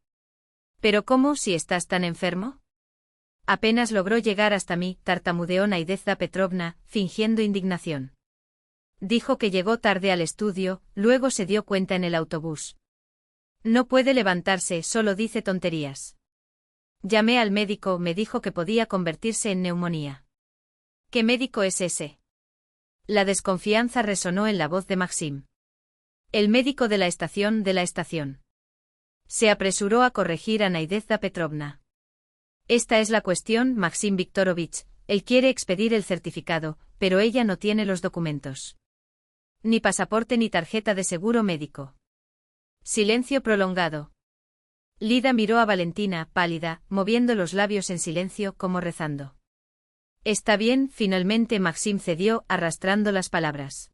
¿Pero cómo, si estás tan enfermo? Apenas logró llegar hasta mí, tartamudeó Nadezhda Petrovna, fingiendo indignación. Dijo que llegó tarde al estudio, luego se dio cuenta en el autobús. No puede levantarse, solo dice tonterías. Llamé al médico, me dijo que podía convertirse en neumonía. ¿Qué médico es ese? La desconfianza resonó en la voz de Maxim. El médico de la estación. Se apresuró a corregir a Nadezhda Petrovna. Esta es la cuestión, Maxim Viktorovich, él quiere expedir el certificado, pero ella no tiene los documentos. Ni pasaporte ni tarjeta de seguro médico. Silencio prolongado. Lida miró a Valentina, pálida, moviendo los labios en silencio como rezando. Está bien, finalmente Maxim cedió, arrastrando las palabras.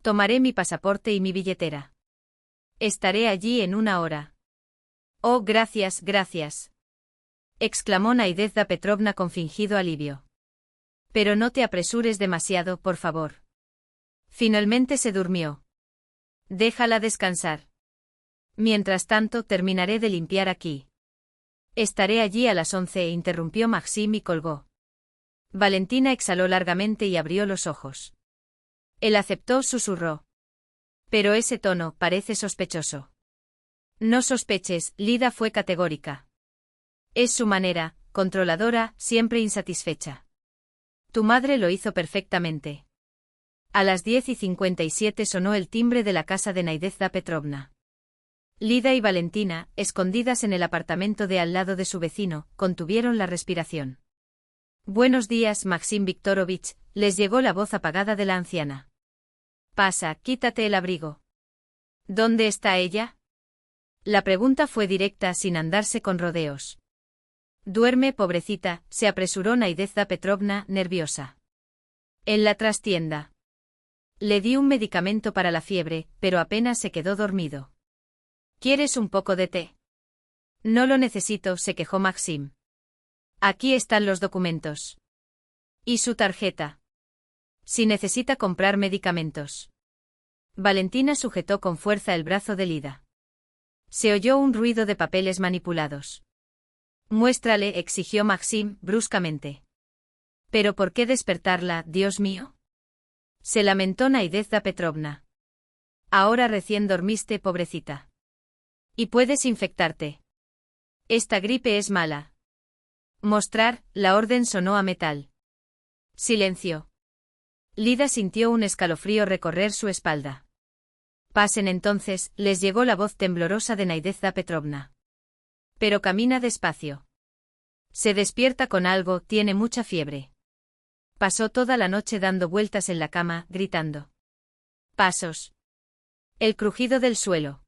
Tomaré mi pasaporte y mi billetera. Estaré allí en 1 hora. Oh, gracias, gracias. Exclamó Naidezda Petrovna con fingido alivio. Pero no te apresures demasiado, por favor. Finalmente se durmió. Déjala descansar. Mientras tanto, terminaré de limpiar aquí. Estaré allí a las 11, interrumpió Maxim y colgó. Valentina exhaló largamente y abrió los ojos. Él aceptó, susurró. Pero ese tono parece sospechoso. No sospeches, Lida fue categórica. Es su manera, controladora, siempre insatisfecha. Tu madre lo hizo perfectamente. A las 10:57 sonó el timbre de la casa de Naidezda Petrovna. Lida y Valentina, escondidas en el apartamento de al lado de su vecino, contuvieron la respiración. Buenos días, Maxim Viktorovich, les llegó la voz apagada de la anciana. Pasa, quítate el abrigo. ¿Dónde está ella? La pregunta fue directa sin andarse con rodeos. Duerme, pobrecita, se apresuró Naidezda Petrovna, nerviosa. En la trastienda. Le di un medicamento para la fiebre, pero apenas se quedó dormido. ¿Quieres un poco de té? No lo necesito, se quejó Maxim. Aquí están los documentos. ¿Y su tarjeta? Si necesita comprar medicamentos. Valentina sujetó con fuerza el brazo de Lida. Se oyó un ruido de papeles manipulados. Muéstrale, exigió Maxim, bruscamente. ¿Pero por qué despertarla, Dios mío? Se lamentó Naidezda Petrovna. Ahora recién dormiste, pobrecita. Y puedes infectarte. Esta gripe es mala. Mostrar, la orden sonó a metal. Silencio. Lida sintió un escalofrío recorrer su espalda. Pasen entonces, les llegó la voz temblorosa de Naidezda Petrovna. Pero camina despacio. Se despierta con algo, tiene mucha fiebre. Pasó toda la noche dando vueltas en la cama, gritando. Pasos. El crujido del suelo.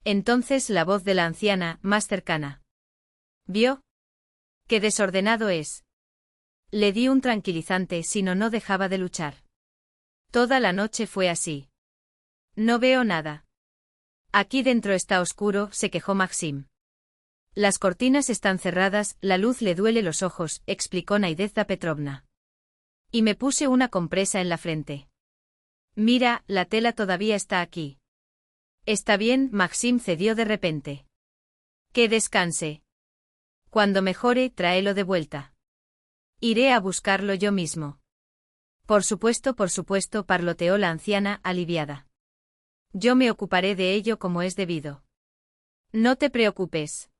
Entonces la voz de la anciana, más cercana. ¿Vio? Qué desordenado es. Le di un tranquilizante, sino no dejaba de luchar. Toda la noche fue así. No veo nada. Aquí dentro está oscuro, se quejó Maxim. Las cortinas están cerradas, la luz le duele los ojos, explicó Naidezda Petrovna. Y me puse una compresa en la frente. Mira, la tela todavía está aquí. Está bien, Maxim cedió de repente. Que descanse. Cuando mejore, tráelo de vuelta. Iré a buscarlo yo mismo. Por supuesto, parloteó la anciana, aliviada. Yo me ocuparé de ello como es debido. No te preocupes.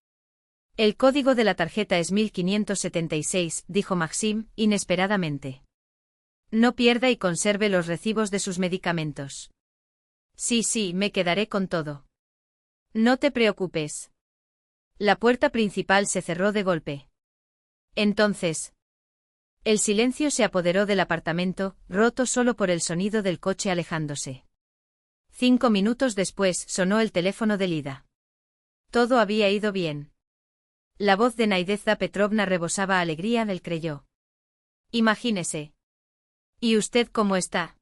El código de la tarjeta es 1576, dijo Maxim, inesperadamente. No pierda y conserve los recibos de sus medicamentos. Sí, me quedaré con todo. No te preocupes. La puerta principal se cerró de golpe. Entonces. El silencio se apoderó del apartamento, roto solo por el sonido del coche alejándose. 5 minutos después sonó el teléfono de Lida. Todo había ido bien. La voz de Naidezda Petrovna rebosaba alegría, él creyó. Imagínese. ¿Y usted cómo está?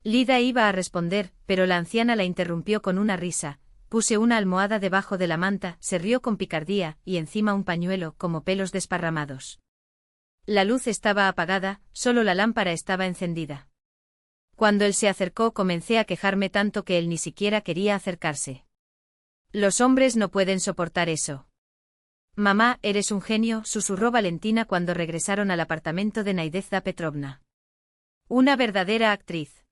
Lida iba a responder, pero la anciana la interrumpió con una risa. Puse una almohada debajo de la manta, se rió con picardía, y encima un pañuelo, como pelos desparramados. La luz estaba apagada, solo la lámpara estaba encendida. Cuando él se acercó comencé a quejarme tanto que él ni siquiera quería acercarse. Los hombres no pueden soportar eso. Mamá, eres un genio, susurró Valentina cuando regresaron al apartamento de Naidezda Petrovna. Una verdadera actriz.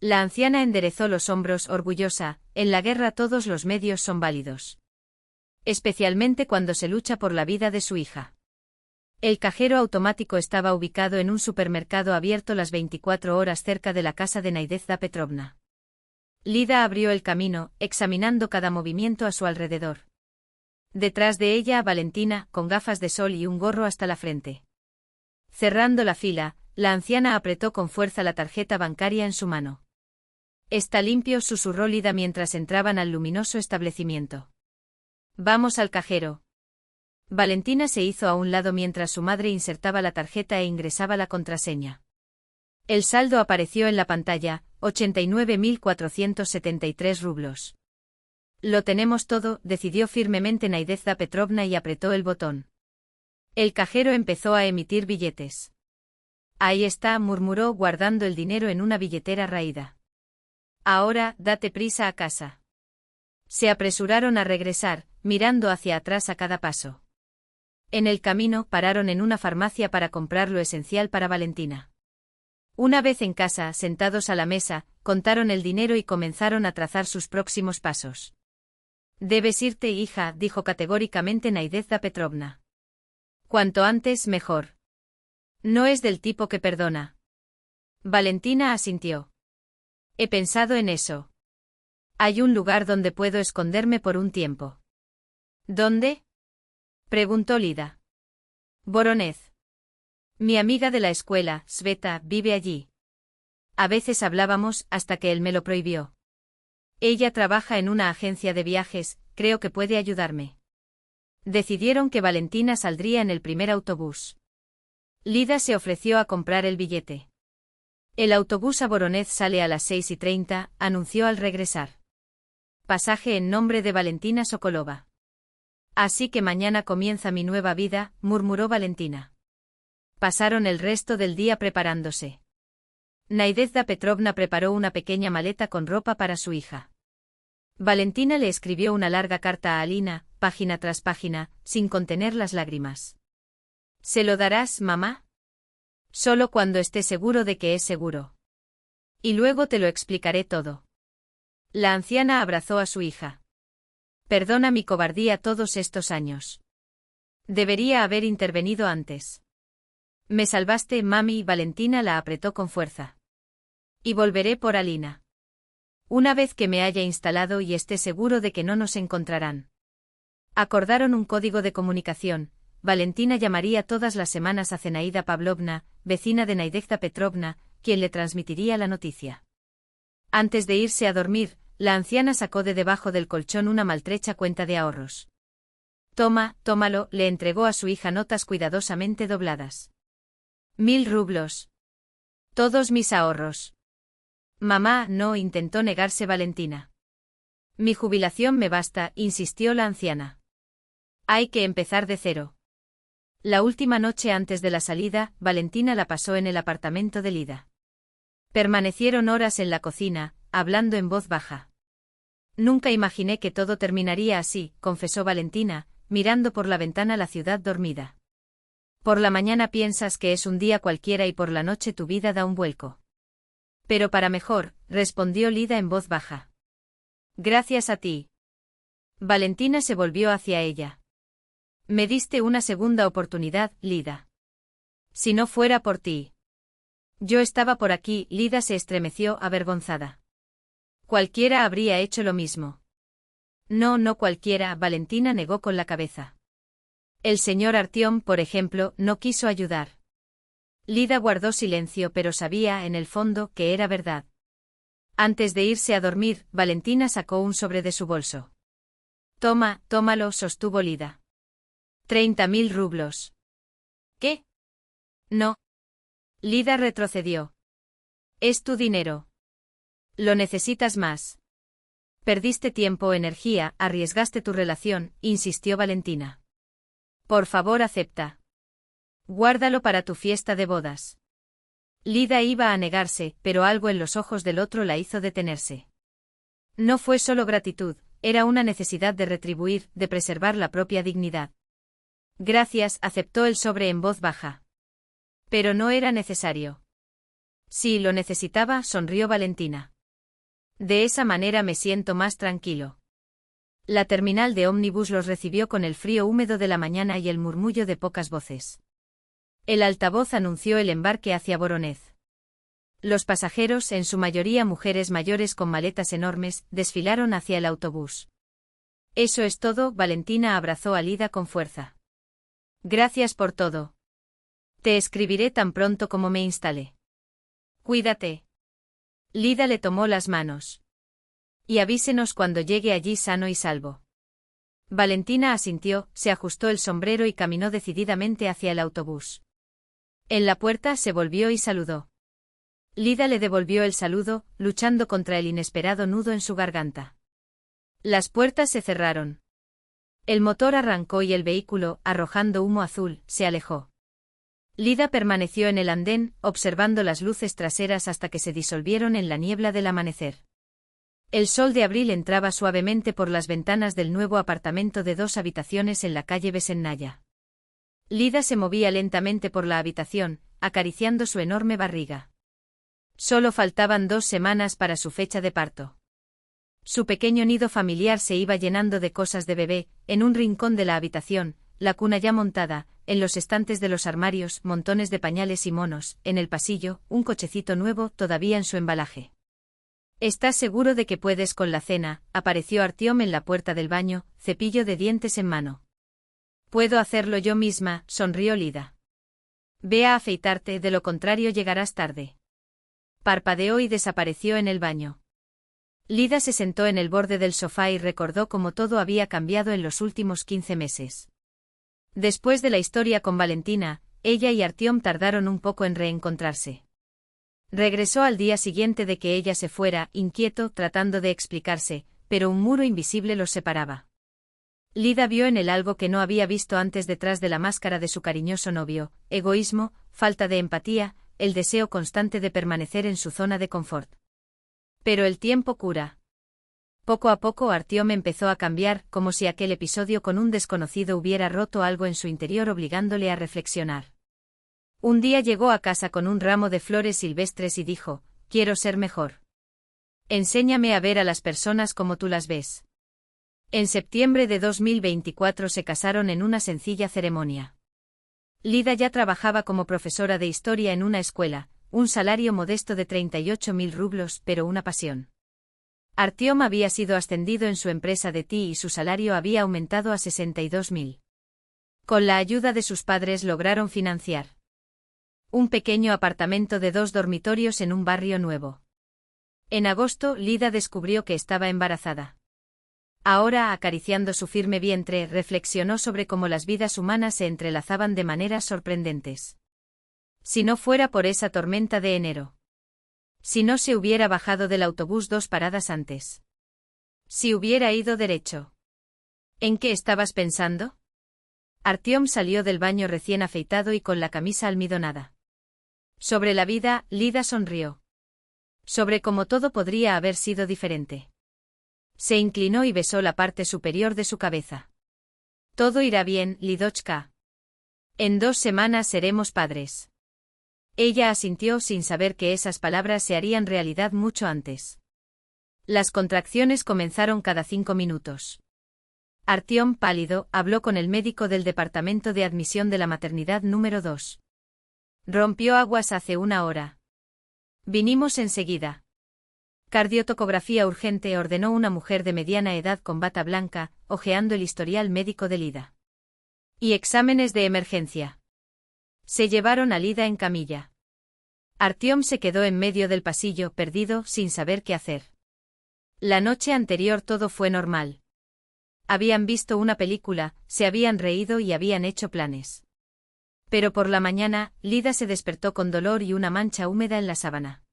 La anciana enderezó los hombros orgullosa, en la guerra todos los medios son válidos. Especialmente cuando se lucha por la vida de su hija. El cajero automático estaba ubicado en un supermercado abierto las 24 horas cerca de la casa de Naidezda Petrovna. Lida abrió el camino, examinando cada movimiento a su alrededor. Detrás de ella Valentina, con gafas de sol y un gorro hasta la frente. Cerrando la fila, la anciana apretó con fuerza la tarjeta bancaria en su mano. Está limpio, susurró Lida mientras entraban al luminoso establecimiento. Vamos al cajero. Valentina se hizo a un lado mientras su madre insertaba la tarjeta e ingresaba la contraseña. El saldo apareció en la pantalla, 89.473 rublos. Lo tenemos todo, decidió firmemente Nadezhda Petrovna y apretó el botón. El cajero empezó a emitir billetes. Ahí está, murmuró guardando el dinero en una billetera raída. Ahora, date prisa a casa. Se apresuraron a regresar, mirando hacia atrás a cada paso. En el camino, pararon en una farmacia para comprar lo esencial para Valentina. Una vez en casa, sentados a la mesa, contaron el dinero y comenzaron a trazar sus próximos pasos. Debes irte, hija, dijo categóricamente Nadezhda Petrovna. Cuanto antes, mejor. No es del tipo que perdona. Valentina asintió. He pensado en eso. Hay un lugar donde puedo esconderme por un tiempo. ¿Dónde? Preguntó Lida. Voronezh. Mi amiga de la escuela, Sveta, vive allí. A veces hablábamos hasta que él me lo prohibió. Ella trabaja en una agencia de viajes, creo que puede ayudarme. Decidieron que Valentina saldría en el primer autobús. Lida se ofreció a comprar el billete. El autobús a Voronezh sale a las 6:30, anunció al regresar. Pasaje en nombre de Valentina Sokolova. Así que mañana comienza mi nueva vida, murmuró Valentina. Pasaron el resto del día preparándose. Nadezhda Petrovna preparó una pequeña maleta con ropa para su hija. Valentina le escribió una larga carta a Alina, página tras página, sin contener las lágrimas. ¿Se lo darás, mamá? Solo cuando esté seguro de que es seguro. Y luego te lo explicaré todo. La anciana abrazó a su hija. Perdona mi cobardía todos estos años. Debería haber intervenido antes. Me salvaste, mami, y Valentina la apretó con fuerza. Y volveré por Alina. Una vez que me haya instalado y esté seguro de que no nos encontrarán. Acordaron un código de comunicación. Valentina llamaría todas las semanas a Zenaida Pavlovna, vecina de Nadezhda Petrovna, quien le transmitiría la noticia. Antes de irse a dormir, la anciana sacó de debajo del colchón una maltrecha cuenta de ahorros. Tómalo, le entregó a su hija notas cuidadosamente dobladas. 1000 rublos. Todos mis ahorros. Mamá, no, intentó negarse Valentina. Mi jubilación me basta, insistió la anciana. Hay que empezar de cero. La última noche antes de la salida, Valentina la pasó en el apartamento de Lida. Permanecieron horas en la cocina, hablando en voz baja. Nunca imaginé que todo terminaría así, confesó Valentina, mirando por la ventana la ciudad dormida. Por la mañana piensas que es un día cualquiera y por la noche tu vida da un vuelco. Pero para mejor, respondió Lida en voz baja. Gracias a ti. Valentina se volvió hacia ella. Me diste una segunda oportunidad, Lida. Si no fuera por ti. Yo estaba por aquí, Lida se estremeció avergonzada. Cualquiera habría hecho lo mismo. No cualquiera, Valentina negó con la cabeza. El señor Artyom, por ejemplo, no quiso ayudar. Lida guardó silencio pero sabía en el fondo que era verdad. Antes de irse a dormir, Valentina sacó un sobre de su bolso. Tómalo, sostuvo Lida. 30.000 rublos. ¿Qué? No. Lida retrocedió. Es tu dinero. Lo necesitas más. Perdiste tiempo, energía, arriesgaste tu relación, insistió Valentina. Por favor, acepta. Guárdalo para tu fiesta de bodas. Lida iba a negarse, pero algo en los ojos del otro la hizo detenerse. No fue solo gratitud, era una necesidad de retribuir, de preservar la propia dignidad. Gracias, aceptó el sobre en voz baja. Pero no era necesario. Sí, lo necesitaba, sonrió Valentina. De esa manera me siento más tranquilo. La terminal de ómnibus los recibió con el frío húmedo de la mañana y el murmullo de pocas voces. El altavoz anunció el embarque hacia Voronezh. Los pasajeros, en su mayoría mujeres mayores con maletas enormes, desfilaron hacia el autobús. Eso es todo, Valentina abrazó a Lida con fuerza. Gracias por todo. Te escribiré tan pronto como me instale. Cuídate. Lida le tomó las manos. Y avísenos cuando llegue allí sano y salvo. Valentina asintió, se ajustó el sombrero y caminó decididamente hacia el autobús. En la puerta se volvió y saludó. Lida le devolvió el saludo, luchando contra el inesperado nudo en su garganta. Las puertas se cerraron. El motor arrancó y el vehículo, arrojando humo azul, se alejó. Lida permaneció en el andén, observando las luces traseras hasta que se disolvieron en la niebla del amanecer. El sol de abril entraba suavemente por las ventanas del nuevo apartamento de 2 habitaciones en la calle Besennaya. Lida se movía lentamente por la habitación, acariciando su enorme barriga. Solo faltaban 2 semanas para su fecha de parto. Su pequeño nido familiar se iba llenando de cosas de bebé, en un rincón de la habitación, la cuna ya montada, en los estantes de los armarios, montones de pañales y monos, en el pasillo, un cochecito nuevo todavía en su embalaje. ¿Estás seguro de que puedes con la cena? Apareció Artyom en la puerta del baño, cepillo de dientes en mano. Puedo hacerlo yo misma, sonrió Lida. Ve a afeitarte, de lo contrario llegarás tarde. Parpadeó y desapareció en el baño. Lida se sentó en el borde del sofá y recordó cómo todo había cambiado en los últimos 15 meses. Después de la historia con Valentina, ella y Artyom tardaron un poco en reencontrarse. Regresó al día siguiente de que ella se fuera, inquieto, tratando de explicarse, pero un muro invisible los separaba. Lida vio en él algo que no había visto antes detrás de la máscara de su cariñoso novio: egoísmo, falta de empatía, el deseo constante de permanecer en su zona de confort. Pero el tiempo cura. Poco a poco Artyom empezó a cambiar, como si aquel episodio con un desconocido hubiera roto algo en su interior obligándole a reflexionar. Un día llegó a casa con un ramo de flores silvestres y dijo: quiero ser mejor. Enséñame a ver a las personas como tú las ves. En septiembre de 2024 se casaron en una sencilla ceremonia. Lida ya trabajaba como profesora de historia en una escuela, un salario modesto de 38.000 rublos, pero una pasión. Artyom había sido ascendido en su empresa de té y su salario había aumentado a 62.000. Con la ayuda de sus padres lograron financiar un pequeño apartamento de 2 dormitorios en un barrio nuevo. En agosto, Lida descubrió que estaba embarazada. Ahora, acariciando su firme vientre, reflexionó sobre cómo las vidas humanas se entrelazaban de maneras sorprendentes. Si no fuera por esa tormenta de enero. Si no se hubiera bajado del autobús 2 paradas antes. Si hubiera ido derecho. ¿En qué estabas pensando? Artyom salió del baño recién afeitado y con la camisa almidonada. Sobre la vida, Lida sonrió. Sobre cómo todo podría haber sido diferente. Se inclinó y besó la parte superior de su cabeza. Todo irá bien, Lidochka. En 2 semanas seremos padres. Ella asintió sin saber que esas palabras se harían realidad mucho antes. Las contracciones comenzaron cada 5 minutos. Artyom, pálido, habló con el médico del departamento de admisión de la maternidad número 2. Rompió aguas hace 1 hora. Vinimos enseguida. Cardiotocografía urgente, ordenó una mujer de mediana edad con bata blanca, hojeando el historial médico de Lida. Y exámenes de emergencia. Se llevaron a Lida en camilla. Artyom se quedó en medio del pasillo, perdido, sin saber qué hacer. La noche anterior todo fue normal. Habían visto una película, se habían reído y habían hecho planes. Pero por la mañana, Lida se despertó con dolor y una mancha húmeda en la sábana.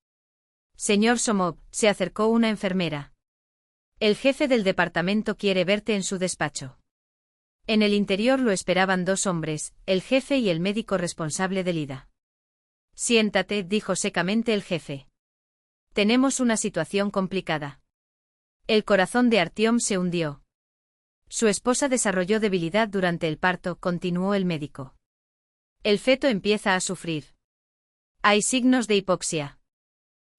Señor Somov, se acercó una enfermera. El jefe del departamento quiere verte en su despacho. En el interior lo esperaban 2 hombres, el jefe y el médico responsable de Lida. Siéntate, dijo secamente el jefe. Tenemos una situación complicada. El corazón de Artyom se hundió. Su esposa desarrolló debilidad durante el parto, continuó el médico. El feto empieza a sufrir. Hay signos de hipoxia.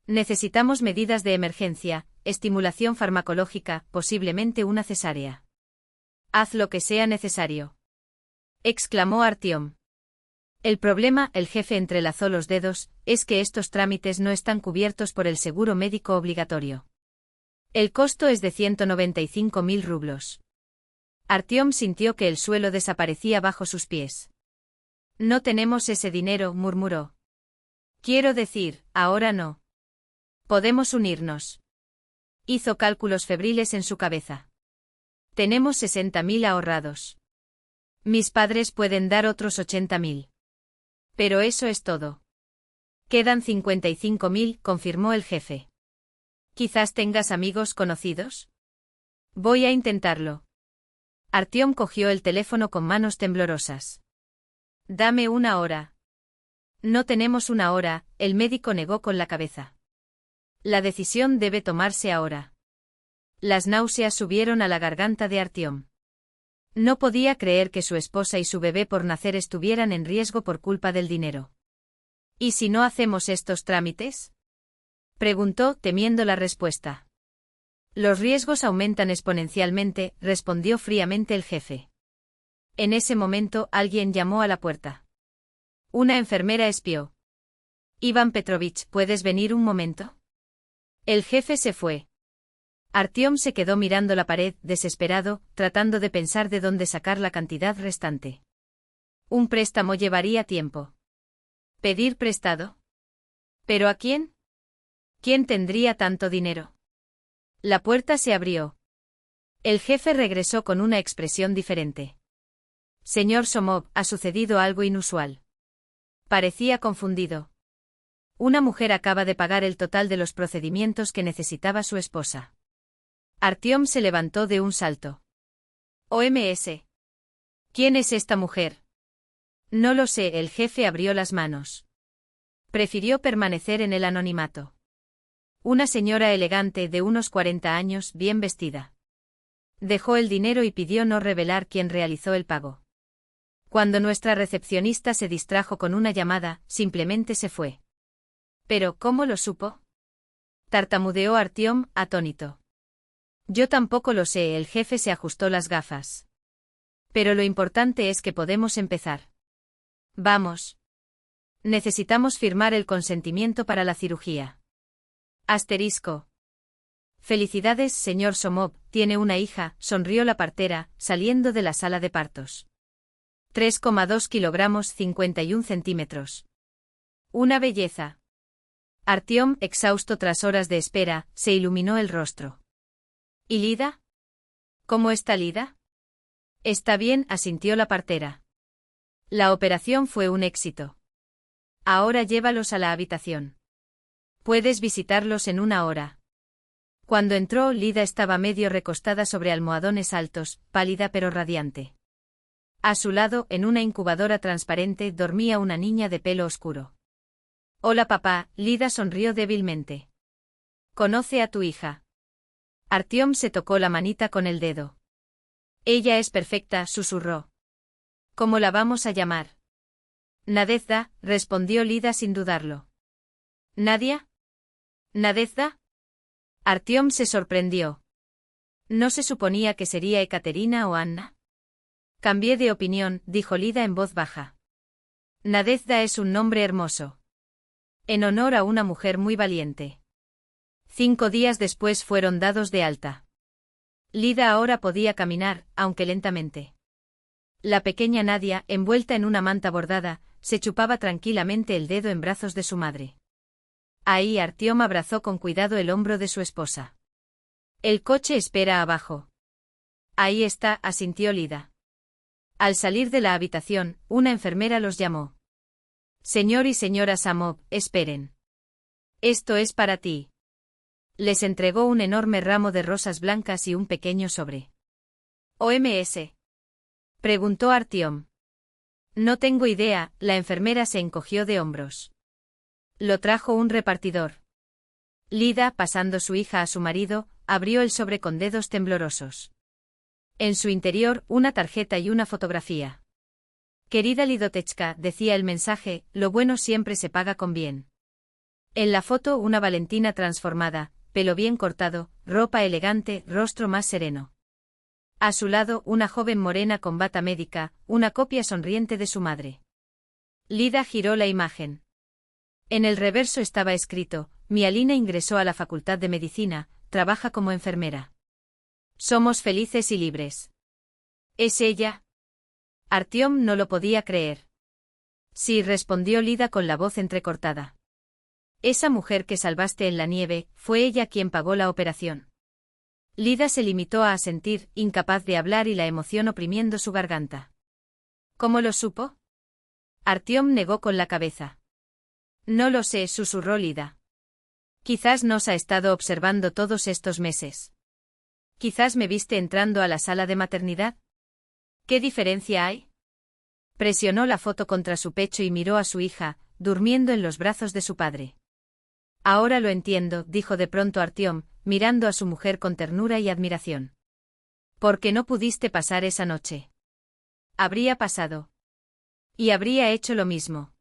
Necesitamos medidas de emergencia, estimulación farmacológica, posiblemente una cesárea. Haz lo que sea necesario. Exclamó Artyom. El problema, el jefe entrelazó los dedos, es que estos trámites no están cubiertos por el seguro médico obligatorio. El costo es de 195.000 rublos. Artyom sintió que el suelo desaparecía bajo sus pies. No tenemos ese dinero, murmuró. Quiero decir, ahora no. Podemos unirnos. Hizo cálculos febriles en su cabeza. Tenemos 60.000 ahorrados. Mis padres pueden dar otros 80.000. Pero eso es todo. Quedan 55.000, confirmó el jefe. ¿Quizás tengas amigos conocidos? Voy a intentarlo. Artyom cogió el teléfono con manos temblorosas. Dame una hora. No tenemos una hora, el médico negó con la cabeza. La decisión debe tomarse ahora. Las náuseas subieron a la garganta de Artyom. No podía creer que su esposa y su bebé por nacer estuvieran en riesgo por culpa del dinero. ¿Y si no hacemos estos trámites? Preguntó, temiendo la respuesta. Los riesgos aumentan exponencialmente, respondió fríamente el jefe. En ese momento alguien llamó a la puerta. Una enfermera espió. Iván Petrovich, ¿puedes venir un momento? El jefe se fue. Artyom se quedó mirando la pared, desesperado, tratando de pensar de dónde sacar la cantidad restante. Un préstamo llevaría tiempo. ¿Pedir prestado? ¿Pero a quién? ¿Quién tendría tanto dinero? La puerta se abrió. El jefe regresó con una expresión diferente. Señor Somov, ha sucedido algo inusual. Parecía confundido. Una mujer acaba de pagar el total de los procedimientos que necesitaba su esposa. Artyom se levantó de un salto. OMS. ¿Quién es esta mujer? No lo sé, el jefe abrió las manos. Prefirió permanecer en el anonimato. Una señora elegante de unos 40 años, bien vestida. Dejó el dinero y pidió no revelar quién realizó el pago. Cuando nuestra recepcionista se distrajo con una llamada, simplemente se fue. ¿Pero cómo lo supo? Tartamudeó Artyom, atónito. Yo tampoco lo sé, el jefe se ajustó las gafas. Pero lo importante es que podemos empezar. Vamos. Necesitamos firmar el consentimiento para la cirugía. Asterisco. Felicidades, señor Somov, tiene una hija, sonrió la partera, saliendo de la sala de partos. 3,2 kilogramos 51 centímetros. Una belleza. Artyom, exhausto tras horas de espera, se iluminó el rostro. ¿Y Lida? ¿Cómo está Lida? Está bien, asintió la partera. La operación fue un éxito. Ahora llévalos a la habitación. Puedes visitarlos en una hora. Cuando entró, Lida estaba medio recostada sobre almohadones altos, pálida pero radiante. A su lado, en una incubadora transparente, dormía una niña de pelo oscuro. Hola papá, Lida sonrió débilmente. ¿Conoce a tu hija? Artyom se tocó la manita con el dedo. Ella es perfecta, susurró. ¿Cómo la vamos a llamar? Nadezhda, respondió Lida sin dudarlo. ¿Nadia? ¿Nadezhda? Artyom se sorprendió. ¿No se suponía que sería Ekaterina o Anna? Cambié de opinión, dijo Lida en voz baja. Nadezhda es un nombre hermoso. En honor a una mujer muy valiente. 5 días después fueron dados de alta. Lida ahora podía caminar, aunque lentamente. La pequeña Nadia, envuelta en una manta bordada, se chupaba tranquilamente el dedo en brazos de su madre. Ahí Artyom abrazó con cuidado el hombro de su esposa. El coche espera abajo. Ahí está, asintió Lida. Al salir de la habitación, una enfermera los llamó. Señor y señora Somov, esperen. Esto es para ti. Les entregó un enorme ramo de rosas blancas y un pequeño sobre. ¿OMS? Preguntó Artyom. No tengo idea, la enfermera se encogió de hombros. Lo trajo un repartidor. Lida, pasando su hija a su marido, abrió el sobre con dedos temblorosos. En su interior, una tarjeta y una fotografía. Querida Lidotechka, decía el mensaje, lo bueno siempre se paga con bien. En la foto una Valentina transformada, pelo bien cortado, ropa elegante, rostro más sereno. A su lado, una joven morena con bata médica, una copia sonriente de su madre. Lida giró la imagen. En el reverso estaba escrito, mi Alina ingresó a la Facultad de Medicina, trabaja como enfermera. Somos felices y libres. ¿Es ella? Artyom no lo podía creer. Sí, respondió Lida con la voz entrecortada. Esa mujer que salvaste en la nieve, fue ella quien pagó la operación. Lida se limitó a asentir, incapaz de hablar y la emoción oprimiendo su garganta. ¿Cómo lo supo? Artyom negó con la cabeza. No lo sé, susurró Lida. Quizás nos ha estado observando todos estos meses. Quizás me viste entrando a la sala de maternidad. ¿Qué diferencia hay? Presionó la foto contra su pecho y miró a su hija, durmiendo en los brazos de su padre. Ahora lo entiendo, dijo de pronto Artyom, mirando a su mujer con ternura y admiración. ¿Por qué no pudiste pasar esa noche? Habría pasado. Y habría hecho lo mismo.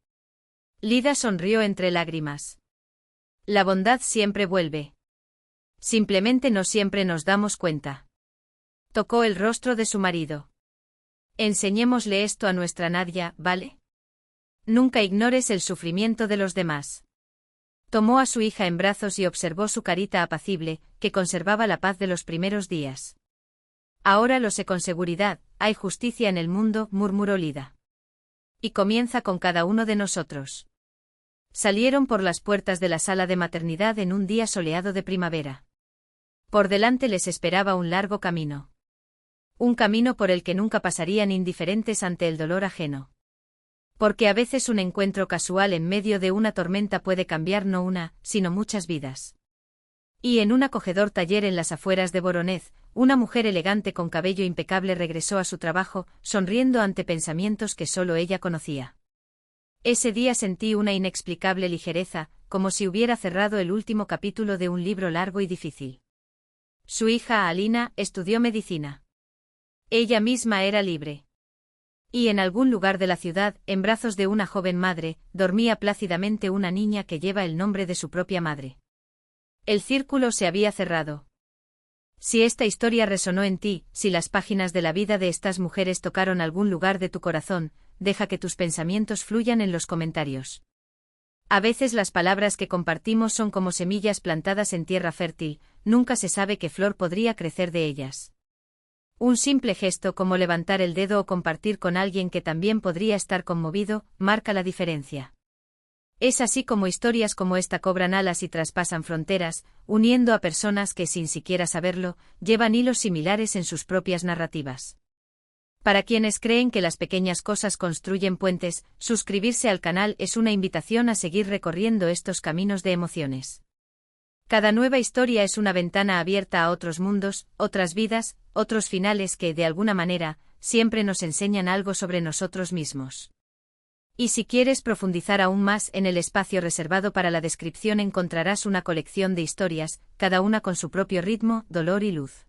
Lida sonrió entre lágrimas. La bondad siempre vuelve. Simplemente no siempre nos damos cuenta. Tocó el rostro de su marido. Enseñémosle esto a nuestra Nadia, ¿vale? Nunca ignores el sufrimiento de los demás. Tomó a su hija en brazos y observó su carita apacible, que conservaba la paz de los primeros días. Ahora lo sé con seguridad, hay justicia en el mundo, murmuró Lida. Y comienza con cada uno de nosotros. Salieron por las puertas de la sala de maternidad en un día soleado de primavera. Por delante les esperaba un largo camino. Un camino por el que nunca pasarían indiferentes ante el dolor ajeno. Porque a veces un encuentro casual en medio de una tormenta puede cambiar no una, sino muchas vidas. Y en un acogedor taller en las afueras de Voronezh, una mujer elegante con cabello impecable regresó a su trabajo, sonriendo ante pensamientos que solo ella conocía. Ese día sentí una inexplicable ligereza, como si hubiera cerrado el último capítulo de un libro largo y difícil. Su hija Alina estudió medicina. Ella misma era libre. Y en algún lugar de la ciudad, en brazos de una joven madre, dormía plácidamente una niña que lleva el nombre de su propia madre. El círculo se había cerrado. Si esta historia resonó en ti, si las páginas de la vida de estas mujeres tocaron algún lugar de tu corazón, deja que tus pensamientos fluyan en los comentarios. A veces las palabras que compartimos son como semillas plantadas en tierra fértil, nunca se sabe qué flor podría crecer de ellas. Un simple gesto como levantar el dedo o compartir con alguien que también podría estar conmovido, marca la diferencia. Es así como historias como esta cobran alas y traspasan fronteras, uniendo a personas que, sin siquiera saberlo, llevan hilos similares en sus propias narrativas. Para quienes creen que las pequeñas cosas construyen puentes, suscribirse al canal es una invitación a seguir recorriendo estos caminos de emociones. Cada nueva historia es una ventana abierta a otros mundos, otras vidas, otros finales que, de alguna manera, siempre nos enseñan algo sobre nosotros mismos. Y si quieres profundizar aún más en el espacio reservado para la descripción encontrarás una colección de historias, cada una con su propio ritmo, dolor y luz.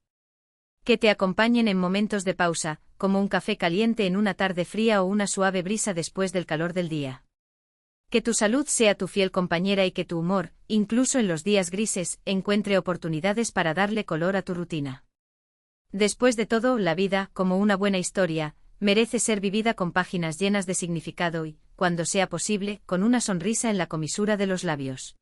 Que te acompañen en momentos de pausa, como un café caliente en una tarde fría o una suave brisa después del calor del día. Que tu salud sea tu fiel compañera y que tu humor, incluso en los días grises, encuentre oportunidades para darle color a tu rutina. Después de todo, la vida, como una buena historia, merece ser vivida con páginas llenas de significado y, cuando sea posible, con una sonrisa en la comisura de los labios.